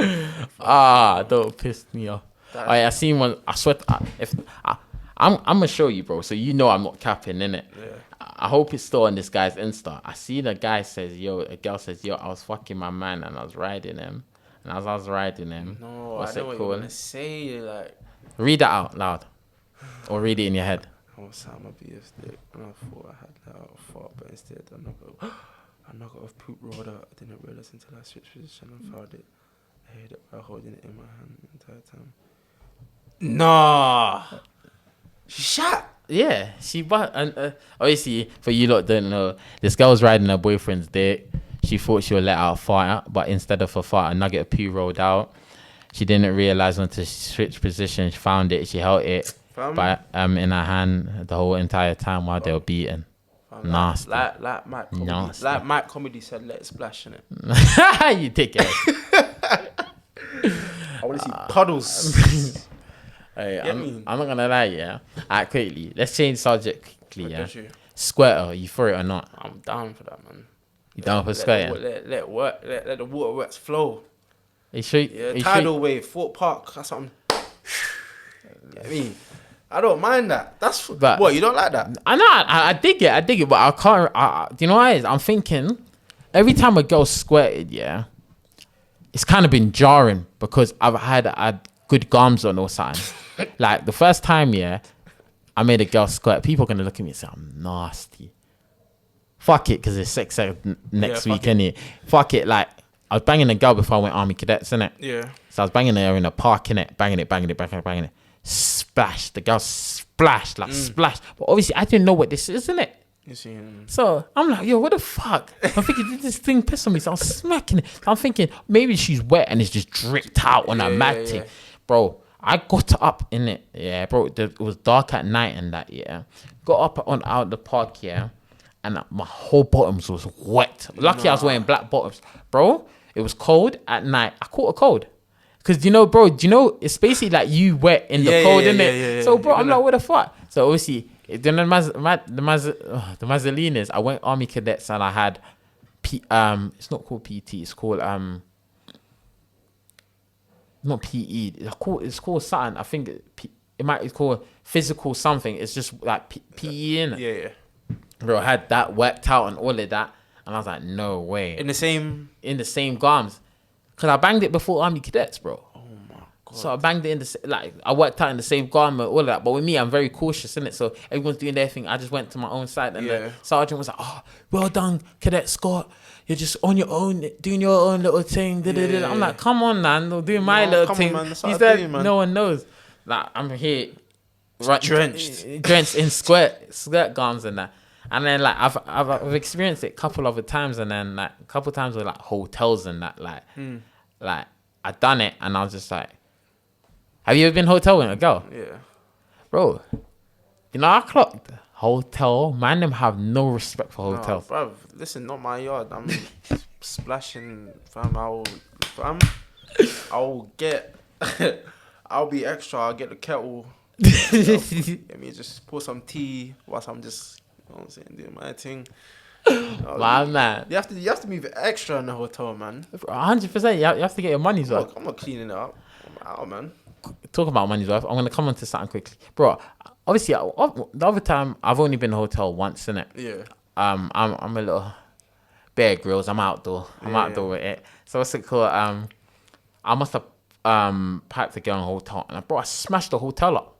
Don't piss me off. I seen one. I swear. I'm gonna show you, bro. So you know I'm not capping, innit?
Yeah.
I hope it's still on this guy's Insta. I see the guy says, a girl says, I was fucking my man and I was riding him. And as I was riding him,
no,
what's
I know
it
what
called?
you're gonna say, like.
Read that out loud. Or read it in your head.
I was sat on my BF stick and I thought I had that fart, but instead I knocked it off poop roller. I didn't realize until I switched position and found it. I hid it by holding it in my hand the entire time. Nah. She shot.
Yeah, and obviously for you lot don't know, this girl was riding her boyfriend's dick. She thought she would let out a fart, but instead of a fart, a nugget of poo rolled out. She didn't realize until she switched position. She found it. She held it in her hand the whole entire time while they were beating. Nasty.
Like Mike Comedy.
Nasty.
Like Mike Comedy said, let it splash in it.
You dickhead.
I want to see puddles.
Hey, I'm not gonna lie, yeah. Alright, quickly, let's change subject quickly, yeah. Squirter, you for it or not?
I'm down for that, man.
You down for squirting?
Let the waterworks flow.
Tidal
wave, Fort Park. That's what I mean, I don't mind that. What, you don't like that?
I dig it, but I can't. Do you know what it is? I'm thinking every time a girl squirted, yeah, it's kind of been jarring because I've had good gums on or something. Like the first time, yeah, I made a girl squirt. People are gonna look at me and say I'm nasty. Fuck it, because it's sex next week, innit? Fuck it, like I was banging a girl before I went army cadets, innit?
Yeah.
So I was banging her in a park, innit? Banging it. Splash. The girl splashed, splashed. But obviously I didn't know what this is, innit?
You see,
So I'm like, yo, what the fuck? I'm thinking, did this thing piss on me? So I'm smacking it. I'm thinking maybe she's wet and it's just dripped out on a mad thing. Bro, I got up in it. Yeah, bro. It was dark at night and that, yeah. Got up on out the park, yeah. And my whole bottoms was wet. Lucky I was wearing black bottoms. Bro, it was cold at night. I caught a cold. Because, bro, it's basically like you wet in the cold, innit?
Yeah.
So, bro, I'm like, what the fuck? So, obviously, then the Mazzolinas, I went Army Cadets and I had, it's not called PT, it's called, not PE, it's called something, I think it might be called physical something, it's just like PE, innit?
Yeah.
Bro, I had that worked out and all of that, and I was like, no way. In the same garms. Because I banged it before Army Cadets, bro.
Oh my God.
So I banged it I worked out in the same garment, all of that. But with me, I'm very cautious, innit? So everyone's doing their thing. I just went to my own side. And the sergeant was like, oh, well done, Cadet Scott. You're just on your own, doing your own little thing. Yeah. I'm like, come on, man. I'm doing my little thing. On, he's like, no one knows. Like, I'm here. Drenched in skirt garms and that. And then like I've experienced it a couple of times, and then like a couple of times with like hotels and that, like I done it and I was just like, have you ever been hotel with a girl?
Yeah,
bro. I clocked hotel. Man, them have no respect for hotels.
Bro, listen, not my yard. I'm splashing, fam. I'll get. I'll be extra. I'll get the kettle. Let me just pour some tea whilst I'm just. You know what I'm saying, doing my thing.
Man.
You have to move extra in the hotel, man.
100%. You have to get your money's worth.
I'm not cleaning it up. I'm out, man.
Talk about money's worth. I'm gonna come on to something quickly, bro. Obviously, the other time I've only been in a hotel once, innit?
Yeah.
I'm a little Bear Grylls. I'm outdoor. With it. So what's it called? I must have piped a girl in a hotel, and bro, I smashed the hotel up.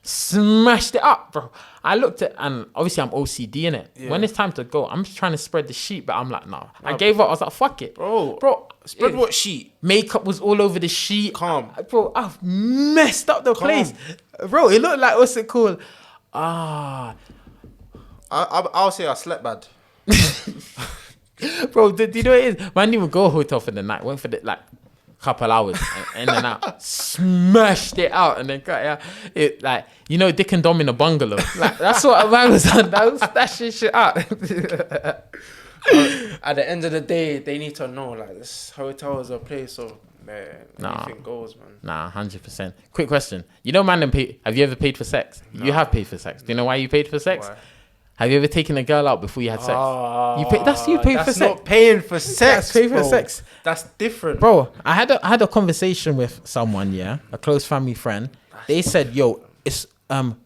Smashed it up, bro. I looked at, and obviously I'm OCD in it. Yeah. When it's time to go, I'm just trying to spread the sheet, but I'm like, nah. I gave up. I was like, fuck it,
bro. Spread what sheet?
Makeup was all over the sheet.
Calm,
bro. I've messed up the place, bro. It looked like, what's it called?
I'll say I slept bad.
Bro, do you know what it is? Man didn't even go hotel for the night. Went for the couple hours in and out, smashed it out, and then it like Dick and Dom in a bungalow. Like that's what man was on. That was stashing shit out.
At the end of the day, they need to know like this hotel is a place of anything goes, man.
100%. Quick question: man, have you ever paid for sex? No. You have paid for sex. Do you know why you paid for sex?
Why?
Have you ever taken a girl out before you had sex? That's
not paying for sex.
That's paying for sex.
That's different,
bro. I had a conversation with someone, a close family friend. They said, "Yo, it's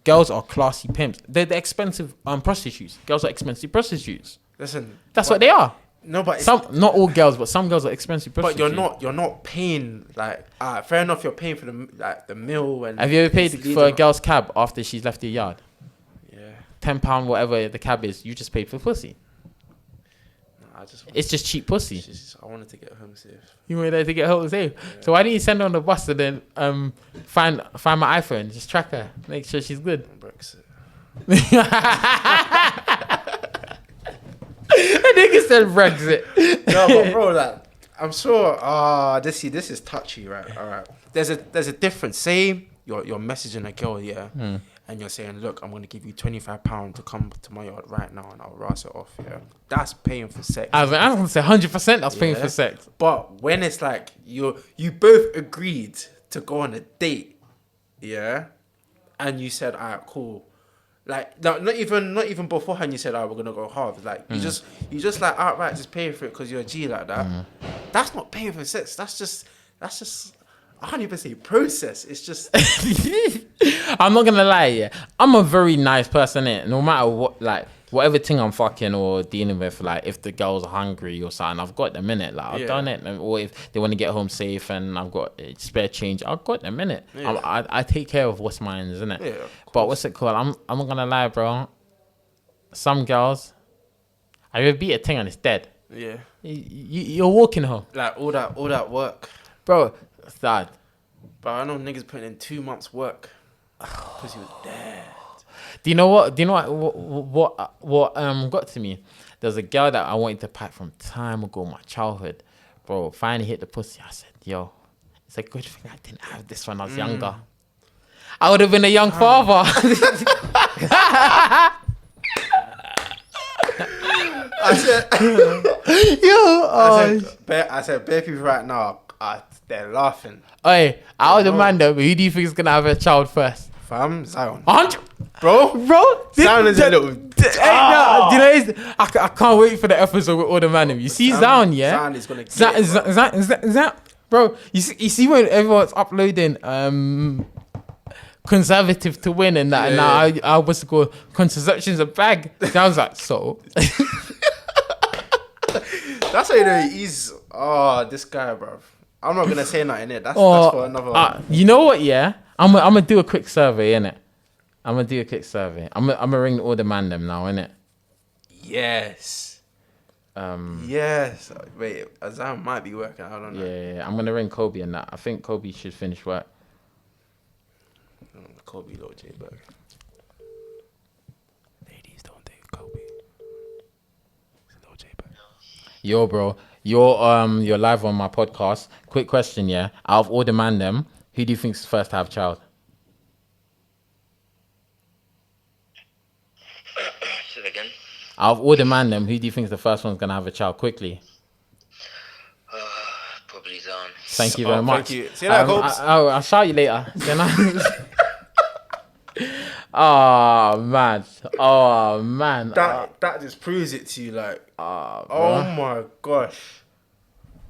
girls are classy pimps. They're the expensive prostitutes. Girls are expensive prostitutes.
Listen,
that's what they are.
No, but
not all girls, but some girls are expensive prostitutes.
But you're not paying like. Fair enough, you're paying for the meal and.
Have you ever paid for a girl's cab after she's left your yard? £10, whatever the cab is, you just paid for pussy. No, it's just cheap pussy.
I wanted to get home safe.
You wanted to get home safe? Yeah. So why didn't you send her on the bus and then find my iPhone, just track her, make sure she's good?
Brexit.
A nigga said Brexit.
No, but bro, I'm sure. This is touchy, right? All right. There's a difference. Say you're messaging a girl, and you're saying, look, I'm going to give you £25 to come to my yard right now and I'll ras it off, That's paying for sex.
I was going to say 100% that's paying for sex.
But when it's like, you both agreed to go on a date, and you said, all right, cool. Like, not even beforehand you said, all right, we're going to go halves. Like, you just like, outright just pay for it because you're a G like that. That's not paying for sex. That's just... I can't even say process. It's just...
I'm not going to lie, I'm a very nice person, no matter what, like, whatever thing I'm fucking or dealing with, like, if the girls are hungry or something, I've got them in it. Like, I've done it. Or if they want to get home safe and I've got spare change, I've got them in it. I take care of what's mine, isn't it?
Yeah,
but what's it called? I'm not going to lie, bro. Some girls, I ever beat a thing and it's dead.
Yeah.
You're walking home.
Like, all that work.
Bro, sad.
But I know niggas putting in 2 months work because he was dead.
Do you know what? What got to me? There's a girl that I wanted to pack from time ago, my childhood, bro. Finally hit the pussy. I said, yo, it's a good thing I didn't have this when I was younger. I would have been a young father.
I said, I said, bare people right now, they're laughing.
Hey, out of the man though, who do you think is gonna have a child first?
Fam, Zion.
100,
Bro, Zion is a little.
I can't wait for the episode with all the man. You see Zion, yeah?
Zion is gonna get
Zion, bro. You see when everyone's uploading conservative to win and that, and now I was to go contraception's a bag. I was like, so.
That's how you know he's. Oh, this guy, bro. I'm not gonna say nothing in it. That's for another.
You know what? Yeah, I'm gonna do a quick survey, innit? I'm gonna ring all the man them now, innit?
Yes. Yes. Wait, Azam might be working. I don't know.
Yeah. I'm gonna ring Kobe and that. I think Kobe should finish work.
Kobe, Lord J. Berg. Ladies, don't date Kobe. It's Lord J. Berg.
Yo, bro, you're live on my podcast. Quick question, yeah. Out of all the man them, who do you think's first to have a child?
Say it again.
Out of all the man them, who do you think's the first one's gonna have a child quickly?
Probably Zan.
Thank you very much.
Thank you. See you later, Copes.
I'll shout you later. Oh man.
That just proves it to you, like, oh my gosh,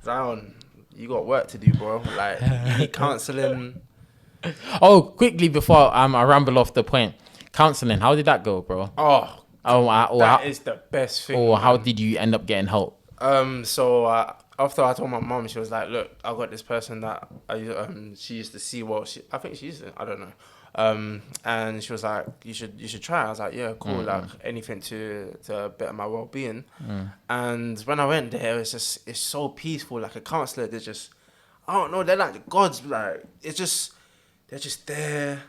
Zion, you got work to do, bro. Like, you need counselling.
Oh, quickly before I ramble off the point, counselling. How did that go, bro?
That is the best thing.
Or how did you end up getting help?
So after I told my mom, she was like, "Look, I got this person that she used to see. Well, I think she used to. I don't know." And she was like, you should try. I was like, yeah, cool. Like anything to better my well-being. And when I went there, it's so peaceful. Like a counselor, they're just, I don't know, they're like gods. Like they're just there,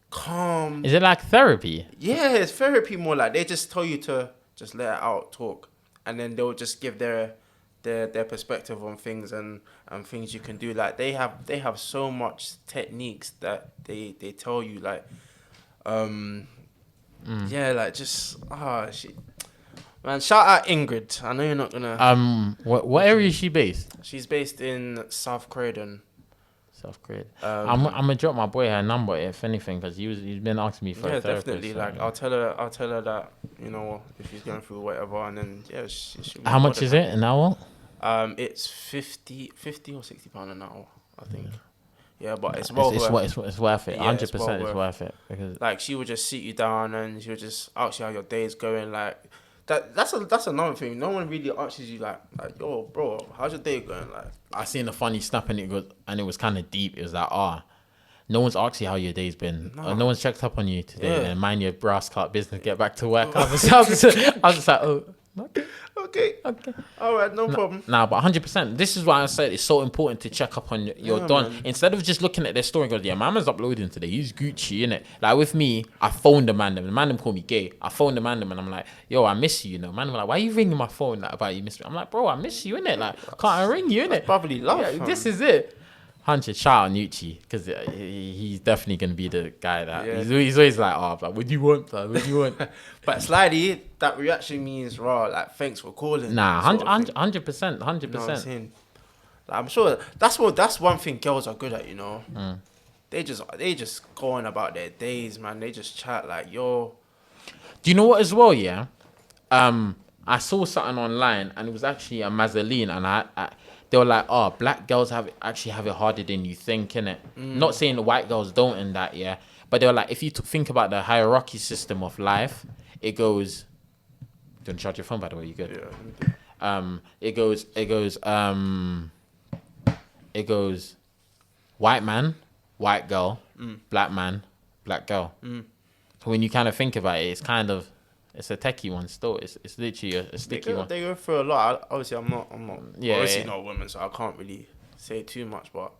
calm.
Is it like therapy?
Yeah, it's therapy more. Like they just tell you to just let it out, talk, and then they'll just give their perspective on things and things you can do. Like they have so much techniques that they tell you, like yeah, like just shit. Man, shout out Ingrid. I know you're not gonna
what area is she based?
She's based in South Croydon.
South Croydon. I'm gonna drop my boy her number if anything, because he's been asking me for a therapist.
Definitely. Like I'll tell her that, you know, if she's going through whatever, and then she should.
How much is it an hour?
It's 50 or £60 an hour, I think. Yeah, but it's
worth it. 100% it's worth it, because
like she would just sit you down and she would just ask you how your day's going. Like that's another thing. No one really asks you like yo, bro, how's your day going? Like
I seen a funny snap and it was kind of deep. It was like, no one's asked you how your day's been. No one's checked up on you today. And mind your brass card business. Get back to work. I was just like, oh.
Okay. All right, no problem.
Nah, but 100%. This is why I said it's so important to check up on your don. Man. Instead of just looking at their story and going, yeah, my man's uploading today. He's Gucci, innit? Like with me, I phoned the man. The man called me gay. I phoned the man and I'm like, yo, I miss you, you know. Man, I'm like, why are you ringing my phone like, about you miss me? I'm like, bro, I miss you, innit? Like, can't I ring you, innit?
Probably love.
Yeah, this is it. 100, shout out Nucci, because he's definitely going to be the guy that he's always like, what do you want, what do you want?
But slightly, that reaction means, raw, like, thanks for calling.
Nah, 100%.
You know what I'm saying? Like, I'm sure that's one thing girls are good at, you know. They just go on about their days, man. They just chat like, yo.
Do you know what as well, yeah? I saw something online, and it was actually a Mazzoline, and they were like, black girls have it harder than you think, innit? Not saying the white girls don't in that, yeah. But they were like, if you think about the hierarchy system of life, it goes... Don't charge your phone, by the way, you good? Yeah. It goes white man, white girl, black man, black girl. When you kind of think about it, it's a techie one still. It's literally a sticky one.
They go through a lot. Obviously, I'm not not a woman, so I can't really say too much. But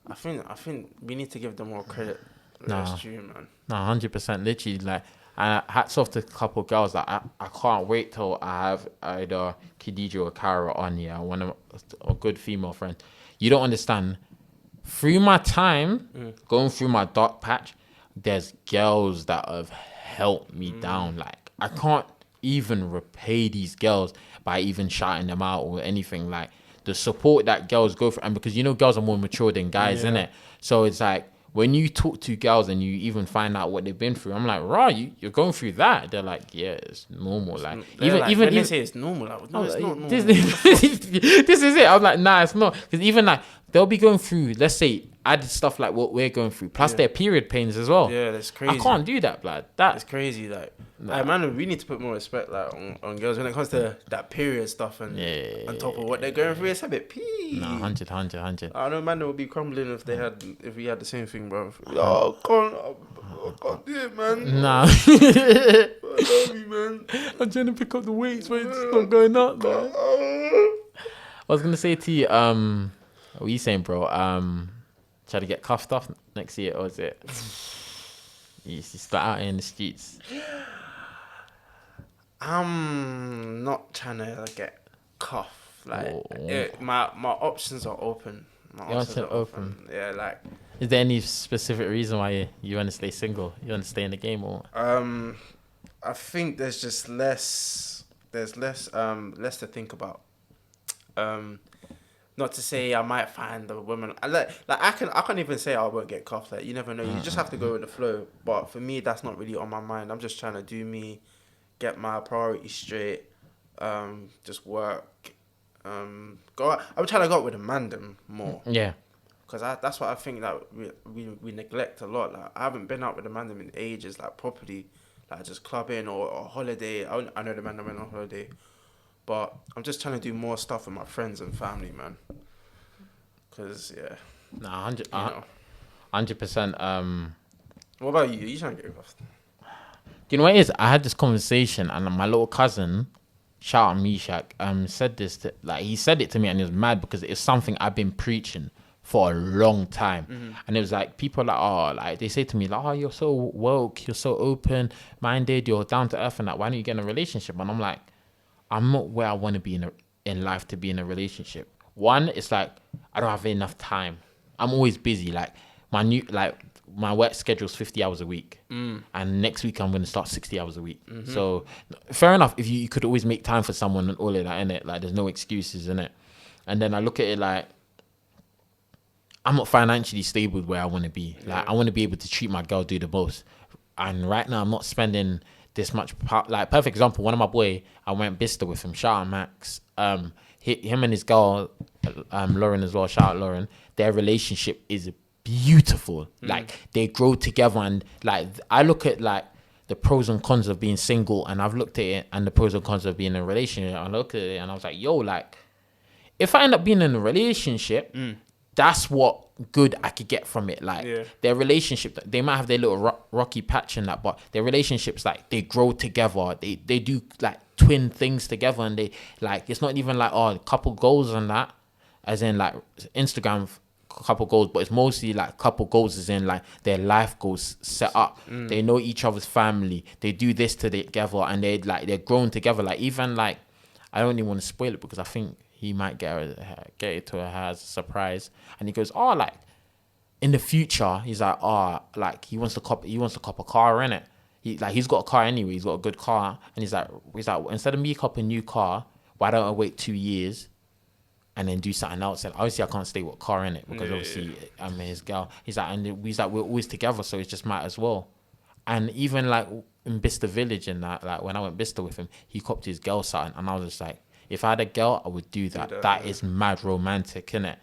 I think we need to give them more credit. That's true, man.
No, 100%. Literally, like, hats off to a couple of girls. Like, I can't wait till I have either Khadija or Cara on here. One of a good female friend. You don't understand. Through my time, going through my dark patch, there's girls that have helped me down. Like, I can't even repay these girls by even shouting them out or anything. Like, the support that girls go through, and because girls are more mature than guys, innit? So it's like, when you talk to girls and you even find out what they've been through, I'm like, you're going through that. They're like, yeah, it's normal. Like,
when they say it's normal, like, no, it's not normal.
This is it. I was like, nah, it's not. Because even like, they'll be going through, let's say, added stuff like what we're going through, plus their period pains as well.
Yeah, that's crazy.
I can't do that, blood. That's
crazy. Like, man, we need to put more respect like on girls when it comes to that period stuff and on top of what they're going through. It's a bit pee.
No, 100.
I know, man, would be crumbling if we had the same thing, bro. I can't do it, man.
Nah.
I love you, man.
I'm trying to pick up the weights, but it's not going up, man. I was gonna say to you, what are you saying, bro? Try to get cuffed off next year, or is it? You start out in the streets.
I'm not trying to get cuffed. Like, my options are open. My options are open. Yeah, like.
Is there any specific reason why you want to stay single? You want to stay in the game, or?
I think there's just less. There's less to think about. Not to say I might find a woman. I can't even say I won't get cuffed. Like, you never know. You just have to go with the flow. But for me, that's not really on my mind. I'm just trying to do me, get my priorities straight, just work, go out. I'm trying to go out with a man more.
Yeah.
Because that's what I think that we neglect a lot. Like, I haven't been out with a man in ages, like properly, like just clubbing or holiday. I know the man that went on holiday. But I'm just trying to do more stuff with my friends and family, man. Because, yeah.
Nah, 100%.
What about you? Are you trying to get off?
You know what it is? I had this conversation, and my little cousin, shout out Mishak, said this. He said it to me, and he was mad because it's something I've been preaching for a long time. Mm-hmm. And it was like, people they say to me, like, oh, you're so woke, you're so open-minded, you're down to earth, and why don't you get in a relationship? And I'm like, I'm not where I want to be in life to be in a relationship. One, it's like, I don't have enough time. I'm always busy. Like, my work schedule's 50 hours a week. And next week I'm going to start 60 hours a week. Mm-hmm. So, fair enough, if you could always make time for someone and all of that, innit? Like, there's no excuses, innit? And then I look at it like, I'm not financially stable where I want to be. Like, I want to be able to treat my girl, do the most. And right now, I'm not spending this much. Like, perfect example, one of my boy, I went Bicester with him. Shout out Max. Him and his girl, Lauren as well. Shout out Lauren. Their relationship is beautiful. Like, they grow together, and like, I look at like the pros and cons of being single, and I've looked at it, and the pros and cons of being in a relationship. I looked at it, and I was like, yo, like, if I end up being in a relationship, that's what good I could get from it. Like, their relationship, they might have their little rocky patch in that, but their relationships, like, they grow together. They do like twin things together, and they like, it's not even like, oh, couple goals and that, as in like Instagram couple goals, but it's mostly like couple goals as in like their life goals set up. They know each other's family. They do this together, and they're growing together. Like, even like, I don't even want to spoil it because I think he might get it to her as a surprise. And he goes, oh, like, in the future, he's like, oh, like, he wants to cop a car, innit? He's got a car anyway. He's got a good car. And he's like, instead of me copping a new car, why don't I wait 2 years and then do something else? And obviously, I can't stay with car, innit? Because obviously, I'm his girl. He's like, we're always together, so it's just might as well. And even like in Bicester Village and that, like when I went Bicester with him, he copped his girl something, and I was just like, if I had a girl, I would do that. That is mad romantic, innit?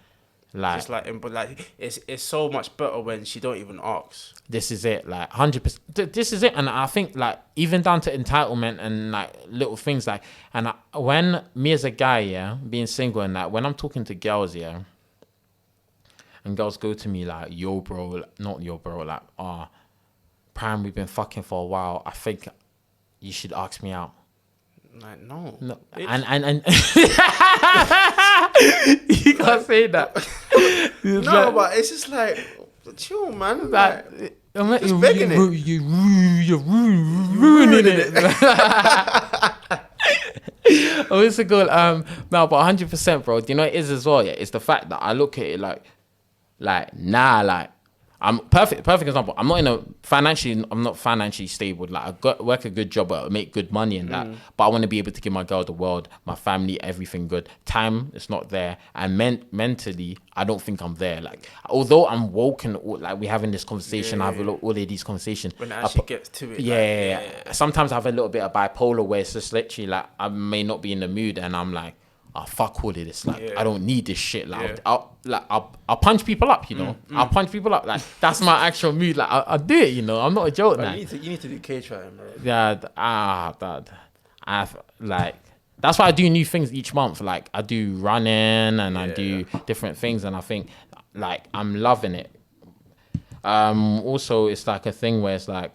Like,
just like, but like, it's so much better when she don't even ask.
This is it, like 100%. This is it, and I think like even down to entitlement and like little things like, and when me as a guy, being single and that, when I'm talking to girls, and girls go to me like, yo, bro, not yo, bro, like, Prime, we've been fucking for a while. I think you should ask me out.
Like, no.
And you can't say that.
No, but it's just like, chill, man. Like, Just begging it.
You're ruining it. Oh, it's a good no, but 100%, bro. Do you know what it is as well? Yeah, it's the fact that I look at it like I'm perfect example. I'm not financially stable. Like work a good job, I make good money and that. But I want to be able to give my girl the world, my family, everything good. Time is not there, and mentally, I don't think I'm there. Like although I'm woke and like we're having this conversation, I have all of these conversations.
When it actually gets to it,
yeah. Sometimes I have a little bit of bipolar where it's just literally like I may not be in the mood, and I'm like, oh, fuck all of this. Like, I don't need this shit. Like, I'll punch people up, you know. I'll punch people up. Like, that's my actual mood. Like, I do it, you know. I'm not a joke now.
You need to do cage fighting, bro.
Yeah, that's why I do new things each month. Like, I do running and I do different things, and I think, like, I'm loving it. Also, it's like a thing where it's like,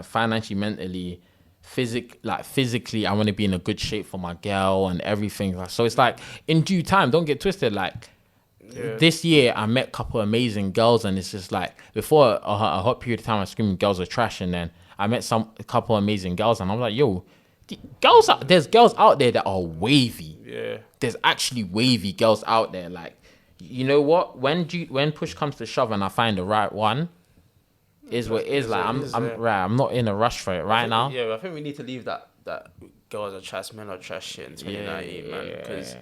financially, mentally, physically, I want to be in a good shape for my girl and everything. So it's like in due time, don't get twisted. Like this year, I met a couple of amazing girls, and it's just like before a hot period of time, I was screaming girls are trash, and then I met a couple of amazing girls, and I'm like, yo, there's girls out there that are wavy.
Yeah,
there's actually wavy girls out there. Like, you know what? When push comes to shove, and I find the right one. Is what it is. Like I'm not in a rush for it now.
Yeah, I think we need to leave that girls are trash, men are trash shit in 2019, man. Because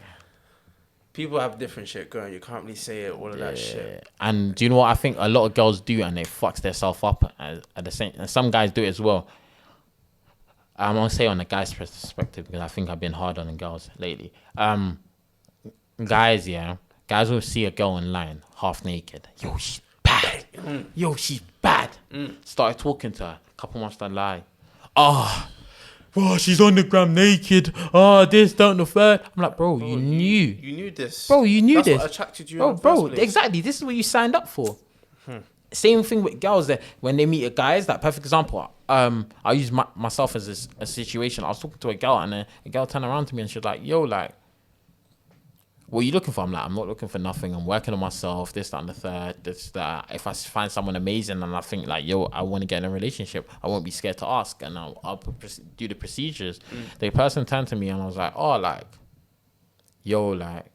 people have different shit going. You can't really say it, all of that shit.
And do you know what I think a lot of girls do, and they fucks themselves up at the same. And some guys do it as well. I'm gonna say on the guy's perspective because I think I've been hard on the girls lately. Guys will see a girl online half naked. Yo, she's bad. Yo, she's bad. Started talking to her. A couple months down the line. She's on the gram naked. This, that, and the third. I'm like, bro, you knew.
You knew this.
Bro, you knew
That's
this.
What attracted you
bro,
in the first place.
Exactly. This is what you signed up for. Same thing with girls that when they meet a guy, it's like perfect example. I use myself as a situation. I was talking to a girl, and a girl turned around to me and she's like, yo, like, what are you looking for? I'm like, I'm not looking for nothing. I'm working on myself, this, that, and the third, this, that. If I find someone amazing and I think like, yo, I want to get in a relationship, I won't be scared to ask, and I'll do the procedures. The person turned to me and I was like, oh, like, yo, like,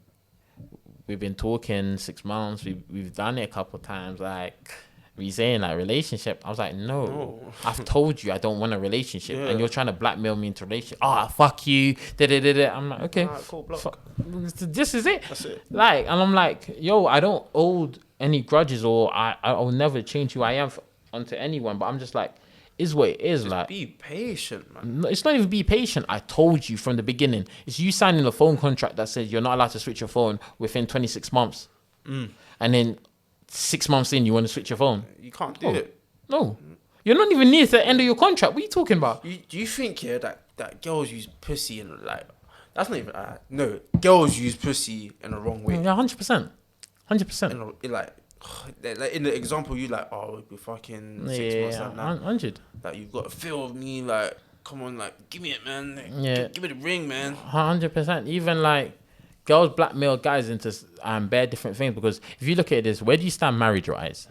we've been talking 6 months. We've done it a couple of times. Like, we saying like relationship. I was like, no. I've told you I don't want a relationship, and you're trying to blackmail me into a relationship. Fuck you. I'm like, okay,
cool, block.
This is it.
That's it.
Like, and I'm like, yo, I don't hold any grudges, or I'll never change who I am onto anyone. But I'm just like, is what it is. Just like,
be patient, man.
No, it's not even be patient. I told you from the beginning. It's you signing a phone contract that says you're not allowed to switch your phone within 26 months, and then 6 months in, you want to switch your phone.
You can't do it.
No. You're not even near to the end of your contract. What are you talking about?
Do you think, that girls use pussy and like... That's not even... no, girls use pussy in the wrong way.
Yeah, 100%. 100%.
In the example, you like, we'll be fucking 6 months like that.
100.
Like, you've got to feel me, like, come on, like, give me it, man. Like, give me the ring, man.
100%. Even like... girls blackmail guys into bare different things, because if you look at this, where do you stand marriage-wise?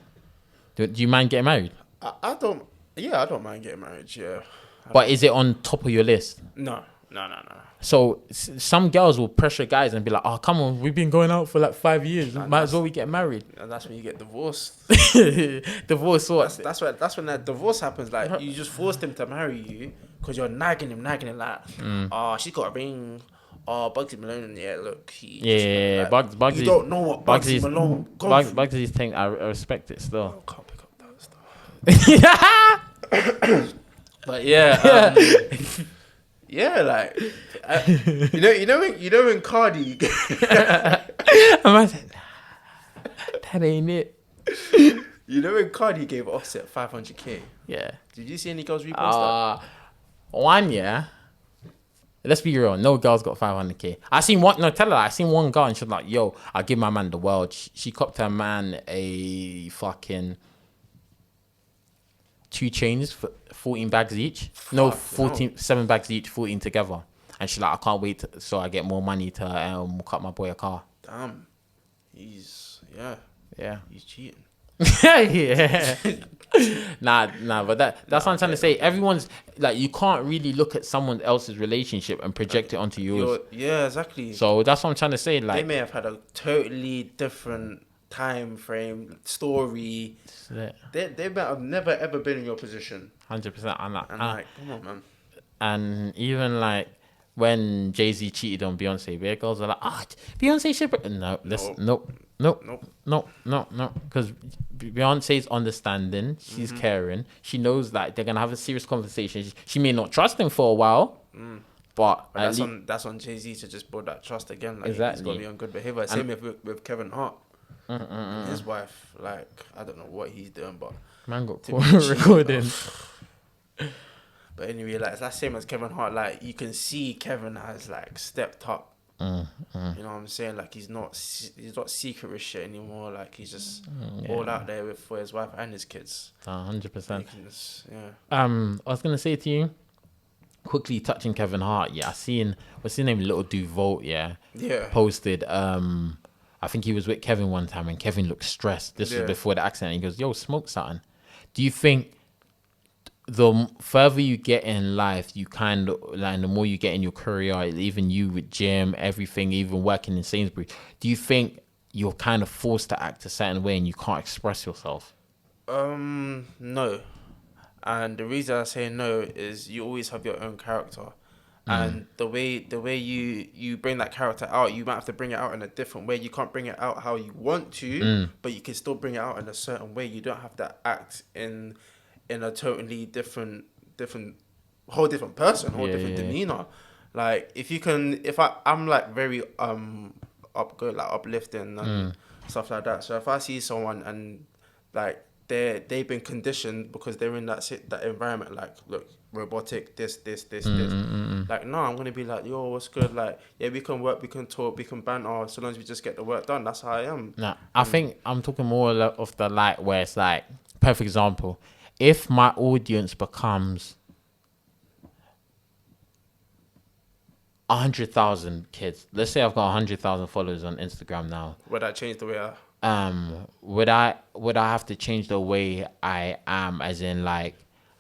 Do you mind getting married?
I don't... Yeah, I don't mind getting married, yeah.
But is it on top of your list?
No.
So some girls will pressure guys and be like, oh, come on, we've been going out for like 5 years. Might as well we get married.
And that's when you get divorced.
Divorce what?
That's when that divorce happens. Like, you just forced him to marry you because you're nagging him like, she's got a ring. Bugsy Malone, look.
Bugsy.
You don't know what Bugsy Malone goes through.
Bugsy's thing, I respect it still.
I can't pick up that stuff. But yeah, like, you know when Cardi.
I'm like, that ain't it.
You know when Cardi gave Offset 500k.
Yeah.
Did you see any girls repost that?
One, yeah. Let's be real. No girl's got 500k. I seen one. No, tell her. I seen one girl and she's like, "Yo, I'll give my man the world." She copped her man a fucking 2 chains for 14 bags each. No, 7 bags each, 14 together. And she's like, "I can't wait so I get more money to cut my boy a car."
Damn, he's cheating.
Yeah. Nah, but that's what I'm trying to say. Everyone's like, you can't really look at someone else's relationship and project it onto yours.
Yeah, exactly.
So that's what I'm trying to say.
They
Like,
may have had a totally different time frame, story. They might have never ever been in your position.
100%.
And like, come on, man.
And even like when Jay-Z cheated on Beyonce, where girls are like, Beyonce should. No. Because Beyonce's understanding, she's caring. She knows that they're gonna have a serious conversation. She may not trust him for a while, but
that's on Jay-Z to just build that trust again. Like,
exactly.
He's got to be on good behavior. Same with Kevin Hart. And his wife, like, I don't know what he's doing, but
man got caught recording.
But anyway, like, it's that same as Kevin Hart. Like, you can see Kevin has like stepped up. You know what I'm saying? Like, he's not secret with shit anymore. Like, he's just all out there for his wife and his kids.
100%.
Yeah.
I was gonna say to you, quickly touching Kevin Hart. Yeah, I seen what's his name, Little Duvolt. Yeah. Posted. I think he was with Kevin one time, and Kevin looked stressed. This was before the accident. He goes, "Yo, smoke something." Do you think the further you get in life, you kind of like, the more you get in your career, even you with gym, everything, even working in Sainsbury's, do you think you're kind of forced to act a certain way and you can't express yourself?
No. And the reason I say no is you always have your own character. And the way you bring that character out, you might have to bring it out in a different way. You can't bring it out how you want to, but you can still bring it out in a certain way. You don't have to act in a totally different whole different person, different demeanor. Like, if I'm like very uplifting and stuff like that. So if I see someone and like they've been conditioned because they're in that environment, like, look, robotic, this. Like, no, I'm gonna be like, yo, what's good? Like, yeah, we can work, we can talk, we can banter, so long as we just get the work done. That's how I am.
Nah, I think I'm talking more of the like where it's like, perfect example. If my audience becomes 100,000 kids, let's say I've got 100,000 followers on Instagram now.
Would that change the way
would I have to change the way I am, as in like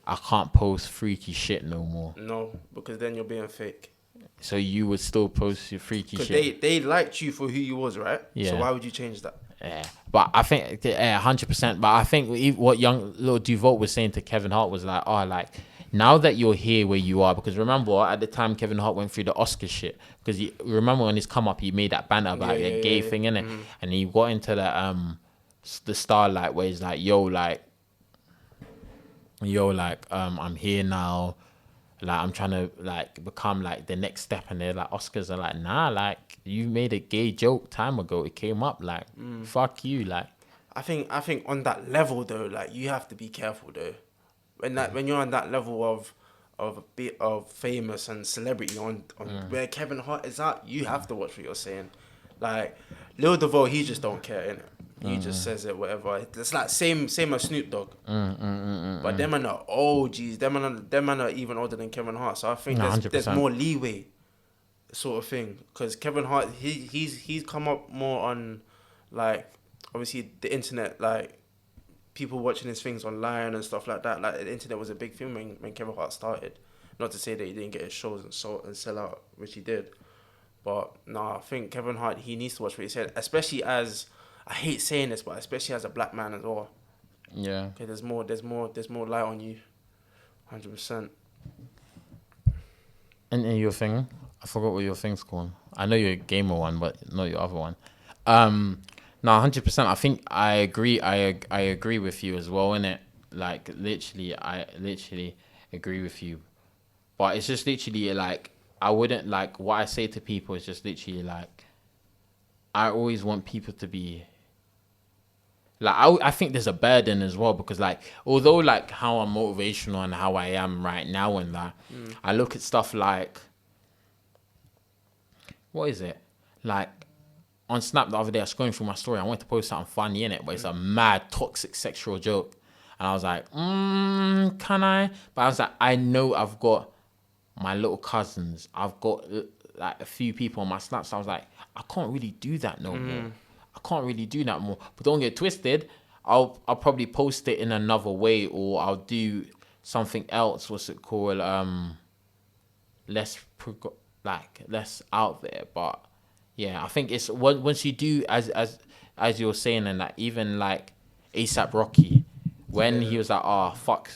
I can't post freaky shit no more?
No, because then you're being fake.
So you would still post your freaky shit?
Because they liked you for who you was, right?
Yeah.
So why would you change that?
Yeah, but I think 100%. But I think what young Little Duvolt was saying to Kevin Hart was like, like, now that you're here where you are, because remember at the time Kevin Hart went through the Oscar shit, because remember when he's come up, he made that banner about the gay thing, innit? And he got into the Starlight where he's like, I'm here now, like I'm trying to like become like the next step, and they're like, Oscars are like, nah, like you made a gay joke time ago, it came up, like fuck you. Like
I think on that level though, like you have to be careful though. When you're on that level of famous and celebrity on where Kevin Hart is at, you have to watch what you're saying. Like Lil Duval, he just don't care, innit? He just says it, whatever. It's like same as Snoop Dogg. But them man are OGs. Them man are even older than Kevin Hart. So I think there's more leeway, sort of thing. Because Kevin Hart, he's come up more on, like, obviously the internet, like people watching his things online and stuff like that. Like the internet was a big thing when Kevin Hart started. Not to say that he didn't get his shows and sell out, which he did. But no, I think Kevin Hart, he needs to watch what he said, especially as, I hate saying this, but especially as a black man as well.
Yeah.
Okay, there's more light on you. 100%.
And your thing, I forgot what your thing's called. I know you're a gamer one, but not your other one. No, 100%. I think I agree. I agree with you as well, innit? Like I literally agree with you. But it's just literally like, I wouldn't, like, what I say to people is just literally like, I always want people to be like, I think there's a burden as well, because like, although like how I'm motivational and how I am right now and that, I look at stuff like, what is it? Like on Snap the other day, I was scrolling through my story, I wanted to post something funny in it, but it's a mad toxic sexual joke. And I was like, can I? But I was like, I know I've got my little cousins, I've got like a few people on my Snaps. So I was like, I can't really do that no more. I can't really do that more. But don't get twisted, I'll probably post it in another way, or I'll do something else. What's it called? Less out there. But yeah, I think it's once you do as you're saying, and that even like ASAP Rocky, when he was like, oh fuck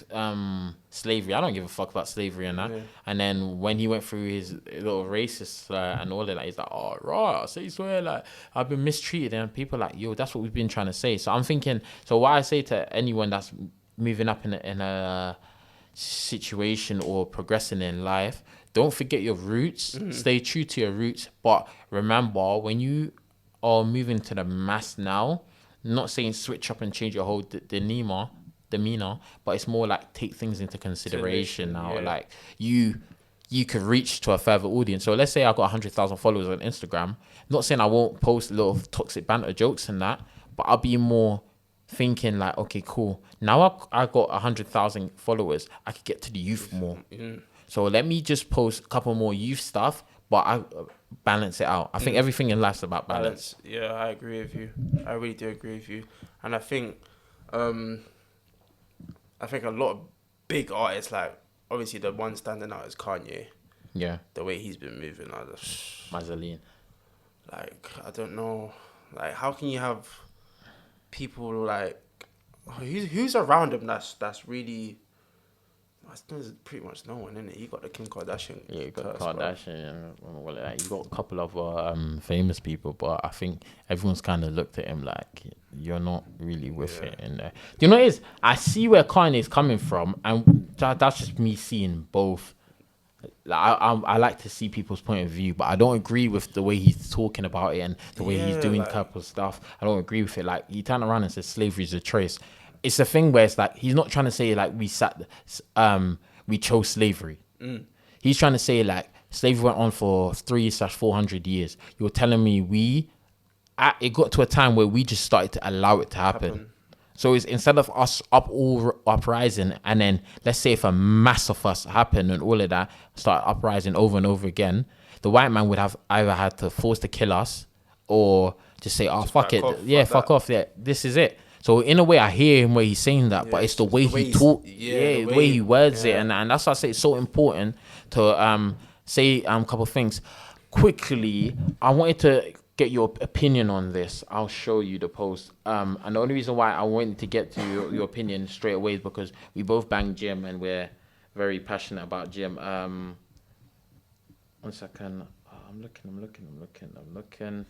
slavery, I don't give a fuck about slavery and that. And then when he went through his little racist and all of that, he's like, oh right, I say swear, like I've been mistreated, and people are like, yo, that's what we've been trying to say. So I'm thinking, so what I say to anyone that's moving up in a situation or progressing in life, don't forget your roots, stay true to your roots, but remember when you are moving to the mass now, not saying switch up and change your whole demeanor, but it's more like take things into consideration now.
Yeah.
Like you could reach to a further audience. So let's say I got 100,000 followers on Instagram. Not saying I won't post little toxic banter jokes and that, but I'll be more thinking like, okay, cool. Now I got 100,000 followers. I could get to the youth more. So let me just post a couple more youth stuff, but I balance it out. I think everything in life's about balance.
Yeah, I agree with you. I really do agree with you. And I think a lot of big artists, like obviously the one standing out is Kanye.
Yeah.
The way he's been moving,
Mazzoline.
like I don't know, like how can you have people like who's around him that's really. There's pretty much no one in it. You got the Kim Kardashian.
Yeah, you got
curse,
Kardashian and all of that. You got a couple of famous people, but I think everyone's kind of looked at him like you're not really with it in there. Do you know what it is? I see where Kanye's coming from, and that's just me seeing both. Like, I like to see people's point of view, but I don't agree with the way he's talking about it and the way he's doing type of stuff. I don't agree with it. Like he turned around and said slavery is a choice. It's a thing where it's like he's not trying to say like we chose slavery. He's trying to say like slavery went on for 300-400 years. You're telling me it got to a time where we just started to allow it to happen. So it's instead of us uprising, and then let's say if a mass of us happen and all of that start uprising over and over again, the white man would have either had to force to kill us or just say, oh, fuck it. Fuck off. Yeah, this is it. So in a way, I hear him where he's saying that, but it's the way he talk, the way he words it, and that's why I say it's so important to say a couple of things quickly. I wanted to get your opinion on this. I'll show you the post, and the only reason why I wanted to get to your opinion straight away is because we both bang gym and we're very passionate about gym. 1 second, I'm looking.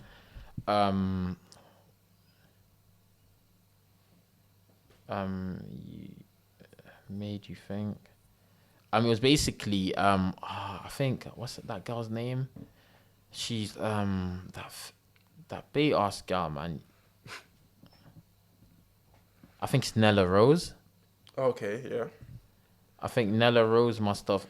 Made you think. It was basically I think what's that girl's name? She's that big ass girl, man. I think it's Nella Rose.
Okay, yeah.
I think Nella Rose must have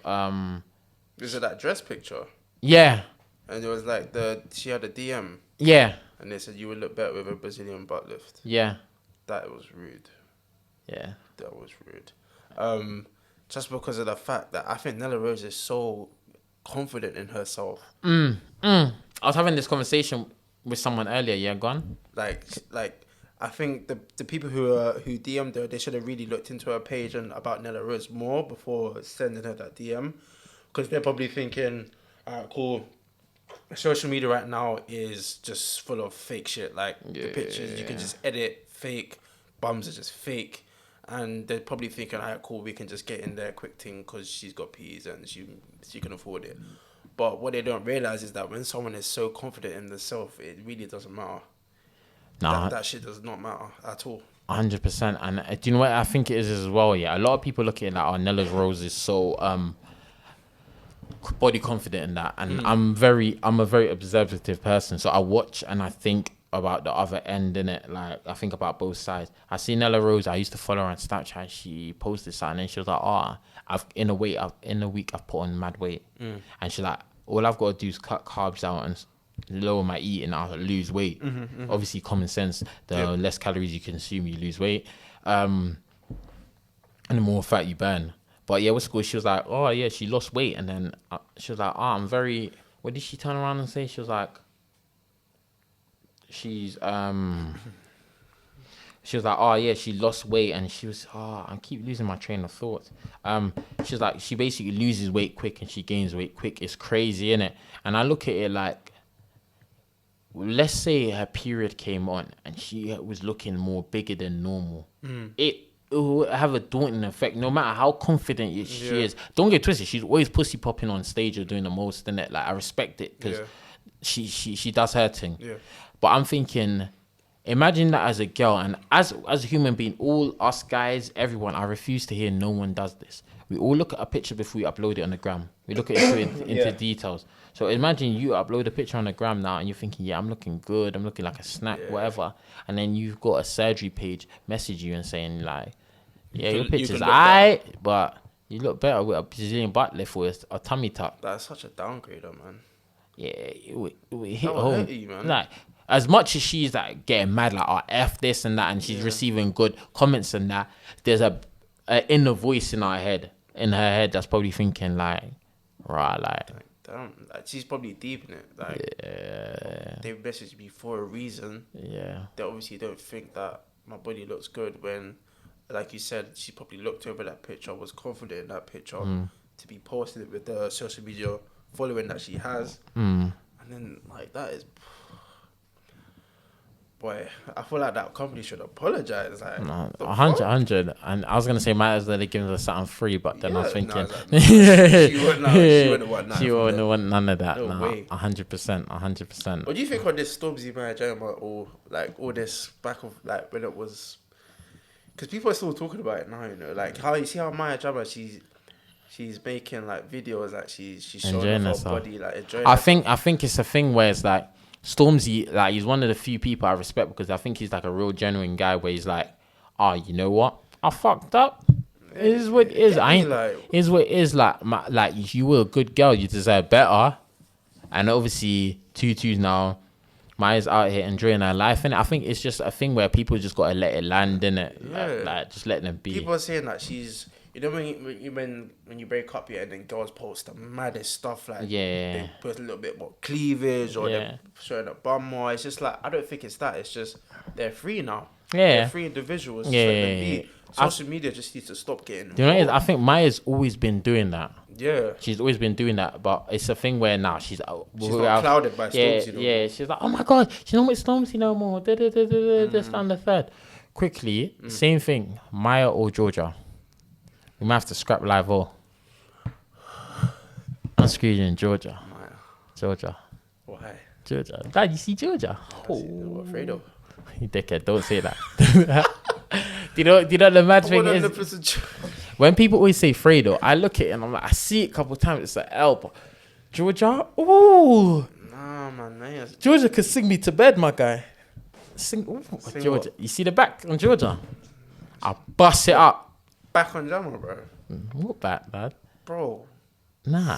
Is it that dress picture?
Yeah.
And it was like she had a DM.
Yeah.
And they said you would look better with a Brazilian butt lift.
Yeah.
That was rude.
Yeah.
That was rude. Just because of the fact that I think Nella Rose is so confident in herself.
I was having this conversation with someone earlier. Yeah, go on.
Like I think the people who DM'd her, they should have really looked into her page and about Nella Rose more before sending her that DM, because they're probably thinking, alright, cool. Social media right now is just full of fake shit. Like the pictures you can just edit fake, bums are just fake. And they're probably thinking, alright, cool, we can just get in there quick thing because she's got peas and she can afford it. But what they don't realize is that when someone is so confident in themselves, it really doesn't matter.
Nah,
that shit does not matter at all.
100%. And do you know what I think it is as well? Yeah, a lot of people look at it like, Nella Rose is so body confident in that, and I'm a very observative person, so I watch and I think about the other end in it. Like I think about both sides. I see Nella Rose. I used to follow her on Snapchat. She posted something and she was like, in a week I've put on mad weight, and she's like, all I've got to do is cut carbs out and lower my eating. I'll lose weight. Obviously, common sense. The less calories you consume, you lose weight, and the more fat you burn. But yeah, what's cool? She was like, oh yeah, she lost weight, and then she was like, I'm very. What did she turn around and say? She was like, she was like, oh yeah, she lost weight, and she was, I keep losing my train of thought. She was like, she basically loses weight quick and she gains weight quick. It's crazy, innit? And I look at it like, let's say her period came on and she was looking more bigger than normal. It will have a daunting effect, no matter how confident she is. Don't get twisted. She's always pussy popping on stage or doing the most, innit? Like, I respect it because she does her thing.
Yeah.
But I'm thinking, imagine that as a girl, and as a human being, all us guys, everyone, I refuse to hear no one does this. We all look at a picture before we upload it on the gram. We look at it into details. So imagine you upload a picture on the gram now and you're thinking, yeah, I'm looking good, I'm looking like a snack, whatever. And then you've got a surgery page message you and saying like, yeah, your picture's aight, but you look better with a Brazilian butt lift or a tummy tuck.
That's such a downgrade, though, man.
Yeah, it would hit
That would
home.
hurt you, man.
Like, as much as she's like getting mad, like, oh, F this and that, and she's receiving good comments and that, there's a inner voice in her head that's probably thinking like, right, like,
Damn, like, she's probably deep in it. Like, they messaged me for a reason.
Yeah.
They obviously don't think that my body looks good when, like you said, she probably looked over that picture, was confident in that picture to be posting it with the social media following that she has. And then, like, that is... Boy, I feel like that company should apologize. Like,
No,
the
100. And I was going to say, might as well they give us something free, but then I was thinking...
she wouldn't want none.
She wouldn't want none of that.
No
No,
way.
100%.
What do you think on this Stormzy marriage or like all this back of like when it was? Because people are still talking about it now, you know, like how you see how Maya Jama she's making like videos like she's showing
Enjoying
off her
herself.
body, like enjoying.
I think it's a thing where it's like Stormzy, like, he's one of the few people I respect because I think he's like a real genuine guy where he's like, oh, you know what, I fucked up. It is what it is. I ain't
like,
is what it is. Like, you were a good girl, you deserve better. And obviously Tutu's now, Maya's out here enjoying her life, and I think it's just a thing where people just gotta let it land, innit? Like just let them be.
people are saying that she's, you know, when you break up, and then girls post the maddest stuff, like they put a little bit more cleavage or they're showing a bum more. It's just like, I don't think it's that. It's just they're free now. They're free individuals. Just let them be. Social media just needs to stop getting involved.
You know what it is? I think Maya's always been doing that.
Yeah.
She's always been doing that, but it's a thing where now she's
not clouded by Stormzy.
Yeah, she's like, oh my god, she's not with Stormzy no more. This and the third. Quickly, same thing. Maya or Georgia? We might have to scrap live all. I'm screwing you in Georgia.
Maya.
Georgia.
Why?
Georgia. Dad, you see Georgia?
What, Fredo?
You dickhead, don't say that. do you know the mad thing is? When people always say Fredo, I look at it and I'm like, I see it a couple of times, it's an L, but Georgia, ooh.
Nah, man.
Georgia could sing me to bed, my guy. Sing Georgia.
What?
You see the back on Georgia? I'll bust it up.
Back on Jama, bro.
What back, dad?
Bro.
Nah.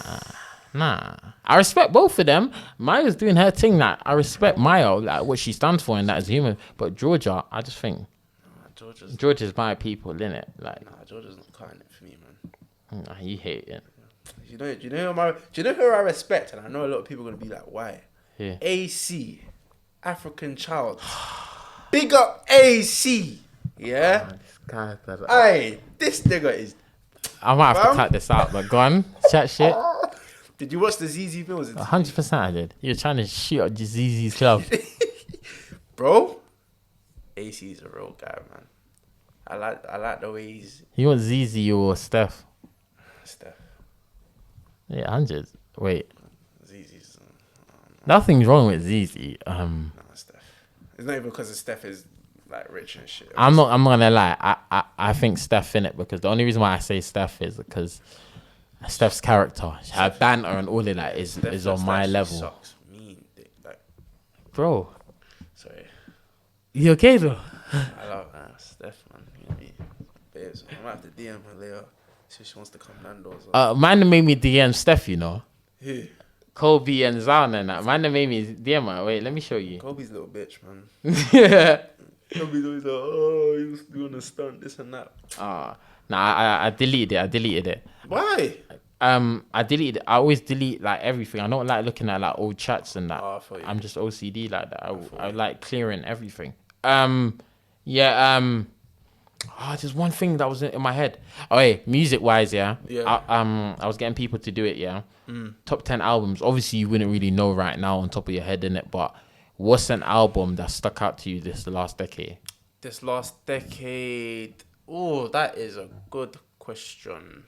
I respect both of them. Maya's doing her thing. Like, I respect Maya, like what she stands for and that as a human. But Georgia, I just think Georgia's my people, innit? Like,
nah, Georgia's not cutting it for me, man.
Nah, you hate it.
Do you know who I respect? And I know a lot of people are gonna be like, why?
Yeah.
AC, African Child. Big up AC. Yeah. Aye, this nigga is.
I might have to cut this out, but go on, chat shit.
Did you watch the ZZ Bills?
100% I did. You're trying to shoot at ZZ's club.
Bro, AC is a real guy, man. I like the way he's...
You want ZZ or Steph?
Steph.
Yeah, 100. Wait.
ZZ's...
Nothing's wrong with ZZ.
Nah, Steph. It's not even because Steph is like rich and shit.
I'm not gonna lie. I think Steph in it because the only reason why I say Steph is because Steph's character, her banter and all of that is on my level.
Sucks mean, like,
bro.
Sorry.
You okay though?
I love Steph, man. You know me. Babes, I might have to DM her later. See if she wants to come Nando's.
Man made me DM Steph, you know.
Who?
Kobe and Zan and that. Man made me DM her. Wait, let me show you.
Kobe's a little bitch, man.
Yeah.
Kobe's always like, oh, he was doing a stunt, this and that.
Nah, I deleted it.
Why?
I deleted it. I always delete like everything. I don't like looking at like old chats and that.
Oh, I feel you.
I'm just OCD like that. I like clearing everything. Yeah. There's one thing that was in my head. Oh, hey, music wise, yeah.
Yeah.
I was getting people to do it, yeah. Top 10 albums. Obviously, you wouldn't really know right now on top of your head, innit? But what's an album that stuck out to you this last decade?
This last decade. Oh, that is a good question.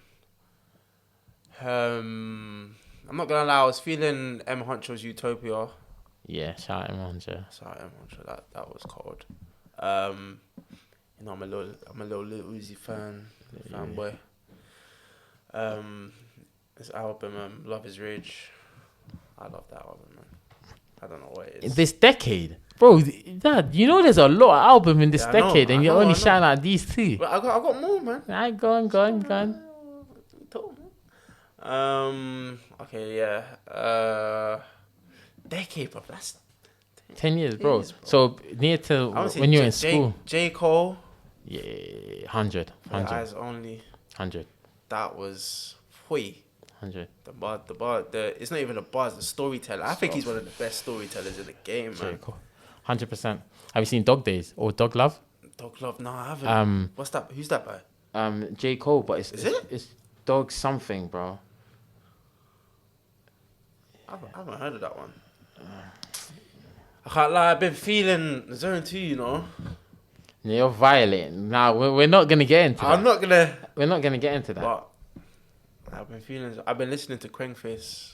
I'm not gonna lie. I was feeling M Huncho's Utopia.
Yeah, shout out Manja.
Sorry, M Huncho. That was cold. You know, I'm a little Lil Uzi fanboy. This album, Love Is Rage. I love that album, man. I don't know what it is.
This decade? Bro, Dad, you know there's a lot of album in this
Yeah, I know,
decade and
I
you're
know,
only
I know.
shouting out these two.
But I got more, man.
Alright, go on.
Okay, yeah. Decade, bro. That's
10 years, bro.
10 years, bro.
So near to
I would say
when you're in school.
J. Cole.
Yeah, 100.
Eyes Only.
100.
That was Hui.
100.
The bar. It's not even the bars. The storyteller. I think he's one of the best storytellers in the game, man.
Cool. 100%. Have you seen Dog Days or Dog Love?
Dog Love. No, I haven't. What's that? Who's that by?
J. Cole, but
Is it?
It's Dog something, bro.
I haven't heard of that one. I can't lie. I've been feeling Zone 2, you know.
Yeah, you're violating. Nah, we're not gonna get into that.
I'm not gonna.
We're not gonna get into that.
But I've been listening to Krangface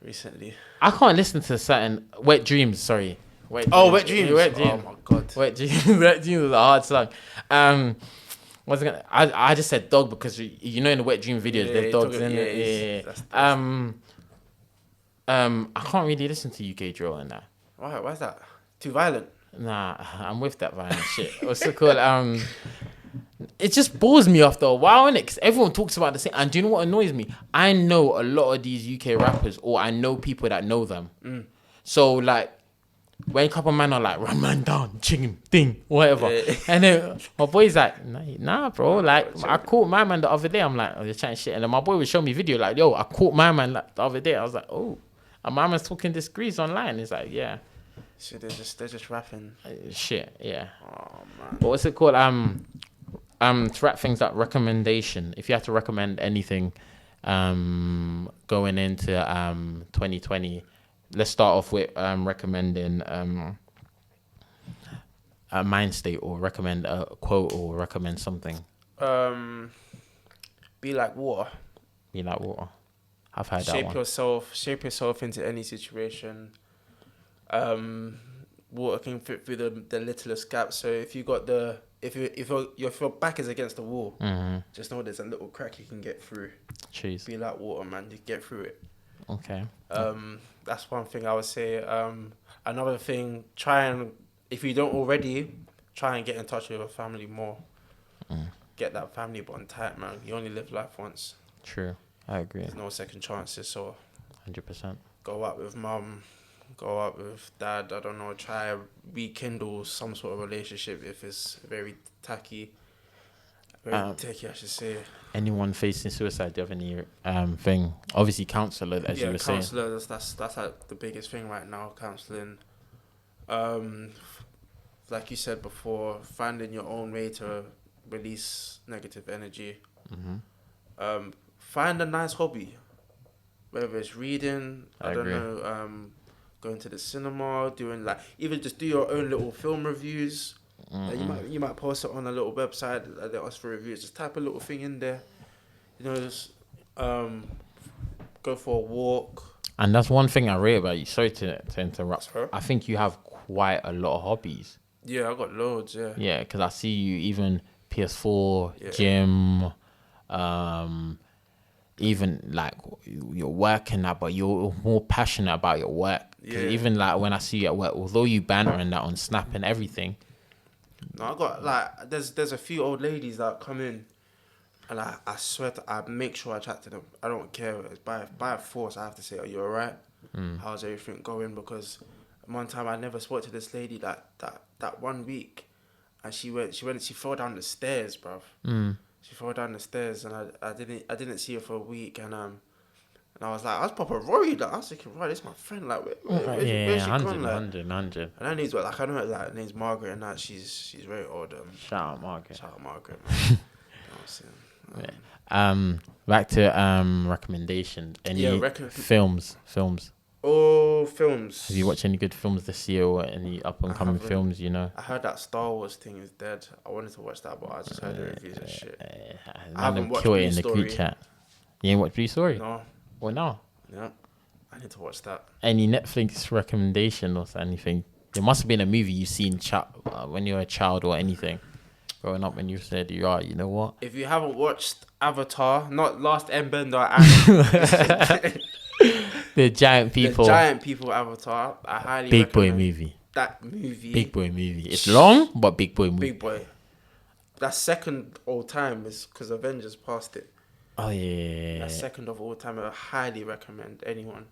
recently.
I can't listen to certain Wet Dreams. Sorry.
Wet Dreams.
Oh
my god.
Wet Dreams. Wet Dreams is a hard song. I just said dog because you know in the Wet Dream videos there's dogs in it. Yeah. I can't really listen to UK drill in that.
Why? Why's that? Too violent.
Nah, I'm with that violent shit. What's it called? It just bores me after a while, innit? Because everyone talks about the same. And do you know what annoys me? I know a lot of these UK rappers, or I know people that know them. So, like, when a couple of men are like, run man down, chicken, thing, whatever.
Yeah.
And then my boy's like, nah, bro. Like, I caught my man the other day. I'm like, oh, you're chatting shit. And then my boy would show me video like, yo, I caught my man like, the other day. I was like, oh. And my man's talking this grease online. He's like, yeah.
So they're just rapping.
Shit, yeah.
Oh man.
But what's it called? To wrap things up, recommendation. If you had to recommend anything, going into 2020, let's start off with recommending a mind state, or recommend a quote, or recommend something.
Be like water.
Be like water. I've heard that one.
Shape yourself into any situation. Water can fit through the littlest gap. So if your back is against the wall, just know there's a little crack you can get through.
Cheese.
Be like water, man. You get through it.
Okay.
That's one thing I would say. Another thing, if you don't already, try and get in touch with your family more. Get that family bond tight, man. You only live life once.
True. I agree.
There's no second chances, so
100%.
go out with mum, go out with dad. I don't know. Try rekindle some sort of relationship if it's very tacky, very tacky, I should say.
Anyone facing suicide, do you have any thing? Obviously, counsellor, as you were saying.
Counsellor. That's like the biggest thing right now. Counselling. Like you said before, finding your own way to release negative energy. Find a nice hobby, whether it's reading, I don't know, going to the cinema, doing like, even just do your own little film reviews. You might post it on a little website that they ask for reviews. Just type a little thing in there, just go for a walk.
And that's one thing I rate about you. Sorry to interrupt.
Sorry?
I think you have quite a lot of hobbies.
Yeah, I got loads. Yeah.
Yeah, because I see you even PS4,
Yeah.
gym, even like you're working that, but you're more passionate about your work. 'Cause
Yeah.
even like when I see you at work, although you banter and that on Snap and everything.
No, I got like there's a few old ladies that come in, and I swear I make sure I chat to them. I don't care. It's by force I have to say, "Are you alright? How's everything going?" Because one time I never spoke to this lady that 1 week, and she fell down the stairs, bruv. She fell down the stairs, and I didn't see her for a week, and And I was like, I was proper worried. Like, I was thinking, right, this is my friend. Like, where's she
100,
gone? Like,
100.
and her name's like, I know like her name's Margaret, and that she's very old.
Shout out Margaret.
Shout out Margaret, man. You know what I'm saying?
Back to recommendations. Any films?
Oh, films.
Have you watched any good films this year or any up and coming films? You know,
I heard that Star Wars thing is dead. I wanted to watch that, but I just heard the reviews and shit.
I haven't watched it in the group chat. You ain't watched Blue Story?
No.
Well, no.
Yeah, I need to watch that.
Any Netflix recommendation or anything? There must have been a movie you've seen when you were a child or anything growing up, when you said, you know what?
If you haven't watched Avatar, not Last Airbender, and
The giant people
Avatar, I highly
Big boy
recommend
movie.
that movie.
Big boy movie. It's long, but big boy movie.
Big boy. That's second all time is because Avengers passed it.
Oh yeah.
That's second of all time. I highly recommend anyone.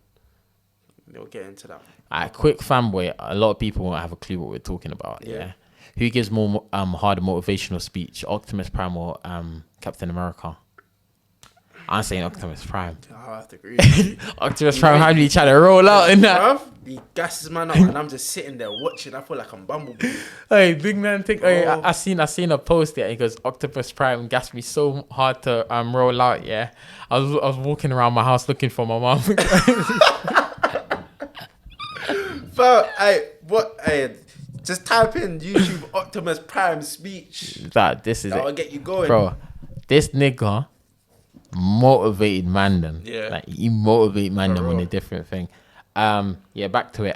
They'll get into that.
Alright, quick fanboy. A lot of people won't have a clue what we're talking about. Yeah. Who gives more harder motivational speech, Optimus Prime or Captain America? I'm saying Optimus Prime.
I have to agree.
Optimus Prime, how many trying to roll out in that?
Bruv, he gasses man up, and I'm just sitting there watching. I feel like I'm Bumblebee.
Hey, big man, hey, I seen a post there. He goes, Optimus Prime gassed me so hard to roll out. Yeah, I was walking around my house looking for my mom.
But just type in YouTube Optimus Prime speech.
This is
That'll
it,
get you going,
bro. This nigga motivated man them.
Yeah,
like he motivated man them on a different thing. Back to it.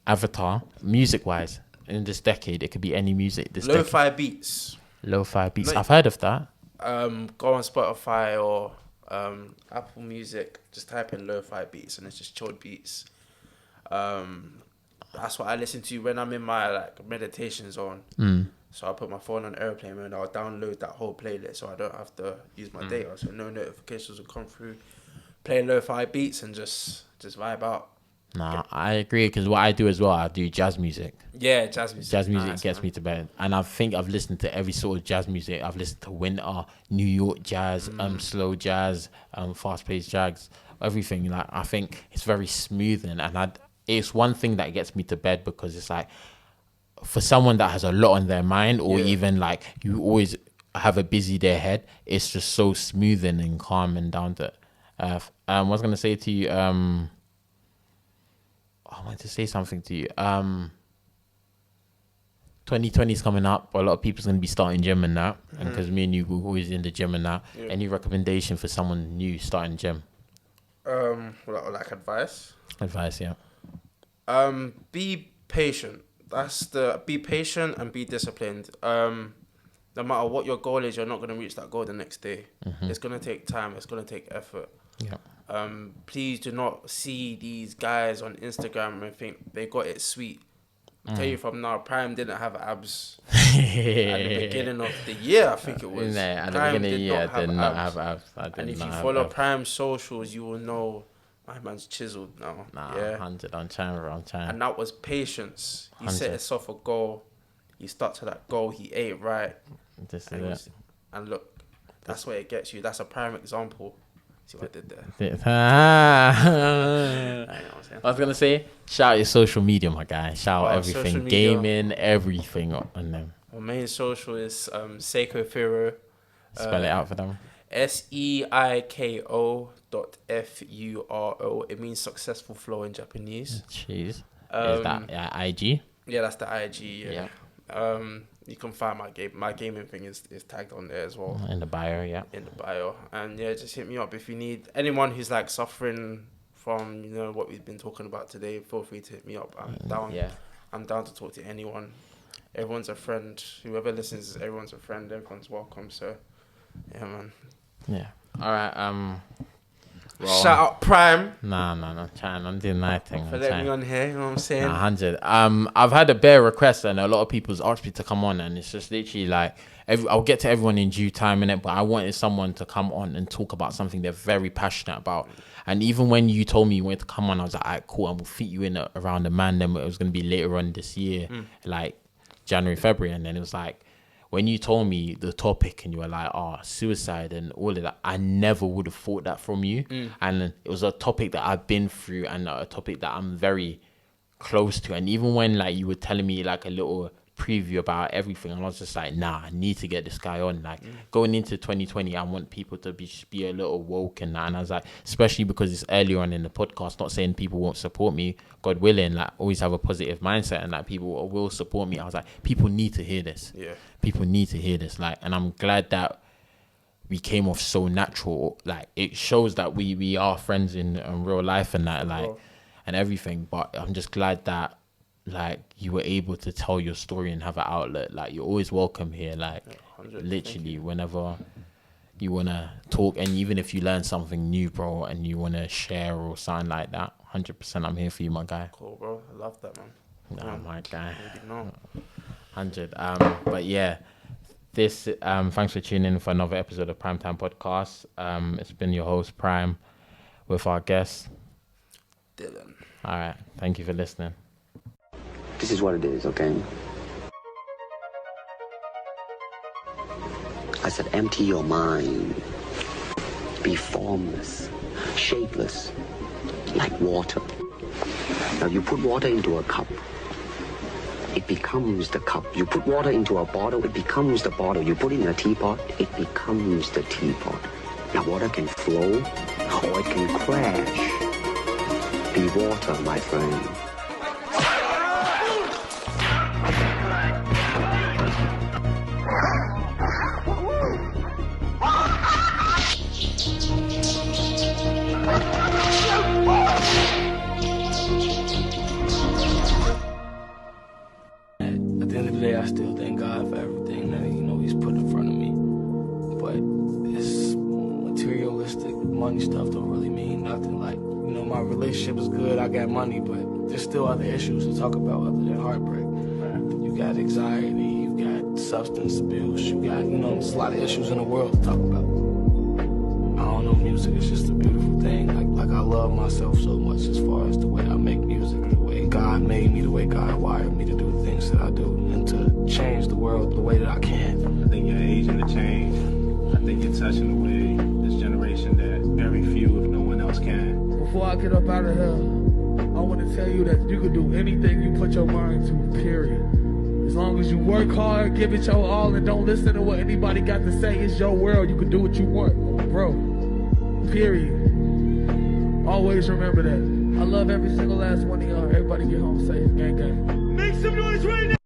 Avatar, music wise, in this decade, it could be any music.
Lo-fi beats.
Lo-fi beats. I've heard of that.
Go on Spotify or Apple Music. Just type in lo-fi beats, and it's just chilled beats. That's what I listen to when I'm in my meditation zone. So I put my phone on airplane mode. I'll download that whole playlist, so I don't have to use my data. So no notifications will come through. Play lo-fi beats and just vibe out.
Nah, I agree, because what I do as well, I do jazz music.
Yeah, jazz music.
Jazz music gets me to bed, and I think I've listened to every sort of jazz music. I've listened to winter, New York jazz, slow jazz, fast-paced jazz, everything. Like, I think it's very smoothing, and it's one thing that gets me to bed, because it's like, for someone that has a lot on their mind, or even like you always have a busy day ahead, it's just so smoothing and calm and down to earth. I was gonna say to you, I wanted to say something to you. 2020 is coming up. A lot of people's gonna be starting gym and that, and because me and you were always in the gym and that. Any recommendation for someone new starting gym?
Like advice.
Advice, yeah.
Be patient. Be patient and be disciplined. No matter what your goal is, you're not gonna reach that goal the next day. It's gonna take time. It's gonna take effort.
Yeah.
Please do not see these guys on Instagram and think they got it sweet. I'll tell you from now, Prime didn't have abs at the beginning of the year. I think it was.
At the beginning of the year, I did not have abs.
And if you follow Prime socials, you will know my man's chiseled now.
Nah, 100. I'm trying.
And that was patience. He set himself a goal. He stuck to that goal. He ate right. And look, that's where it gets you. That's a prime example. See what I did there? I
was gonna say, shout out your social media, my guy. Shout out everything, gaming, everything on them.
My main social is Seiko Furo.
Spell it out for them.
SEIKO.FURO. It means successful flow in Japanese.
Jeez. Is that IG?
Yeah, that's the IG. Yeah. You can find my gaming thing is tagged on there as well.
In the bio, yeah.
In the bio. And yeah, just hit me up if you need anyone who's like suffering from, what we've been talking about today. Feel free to hit me up. I'm down. Yeah. I'm down to talk to anyone. Everyone's a friend. Whoever listens, everyone's a friend. Everyone's welcome. So yeah, man.
Yeah. All right.
Shout out Prime.
Nah, I'm doing my thing.
For letting me on here, you know what I'm saying?
100. I've had a bare request, and a lot of people's asked me to come on, and it's just literally like I'll get to everyone in due time in it, but I wanted someone to come on and talk about something they're very passionate about. And even when you told me you wanted to come on, I was like, alright, cool, I'm gonna fit you in around the man. Then it was gonna be later on this year, like January, February, and then it was like, when you told me the topic and you were like, suicide and all of that, I never would have thought that from you. And it was a topic that I've been through and a topic that I'm very close to. And even when like you were telling me like a little preview about everything, and I was just like, nah, I need to get this guy on. Like going into 2020, I want people to be a little woke and that. And I was like, especially because it's earlier on in the podcast, not saying people won't support me, God willing, like always have a positive mindset and that people will support me. I was like, people need to hear this.
Yeah.
People need to hear this. Like, and I'm glad that we came off so natural. Like it shows that we are friends in real life and that, like, and everything. But I'm just glad that like you were able to tell your story and have an outlet. Like you're always welcome here, like literally whenever you want to talk, and even if you learn something new, bro, and you want to share or something like that, 100% I'm here for you, my guy.
Cool, bro. I love that, man.
Nah, my guy. 100. But yeah, this thanks for tuning in for another episode of Primetime Podcast. It's been your host Prime with our guest
Dylan.
All right, thank you for listening.
This is what it is, okay? I said, empty your mind. Be formless, shapeless, like water. Now, you put water into a cup, it becomes the cup. You put water into a bottle, it becomes the bottle. You put it in a teapot, it becomes the teapot. Now, water can flow, or it can crash. Be water, my friend.
At the end of the day, I still thank God for everything that, He's put in front of me. But this materialistic money stuff don't really mean nothing. Like, my relationship is good, I got money, but there's still other issues to talk about other than heartbreak. You got anxiety, you got substance abuse, you got, there's a lot of issues in the world to talk about. I don't know, music is just a beautiful thing. Like I love myself so much as far as the way I make music, the way God made me, the way God wired me to do the things that I do, and to change the world the way that I can.
I think you're aging to change. I think you're touching the way this generation that very few, if no one else, can.
Before I get up out of here, I want to tell you that you can do anything you put your mind to, period. As long as you work hard, give it your all, and don't listen to what anybody got to say. It's your world. You can do what you want, bro. Period. Always remember that. I love every single last one of y'all. Everybody get home safe. Gang, gang. Make some noise right now.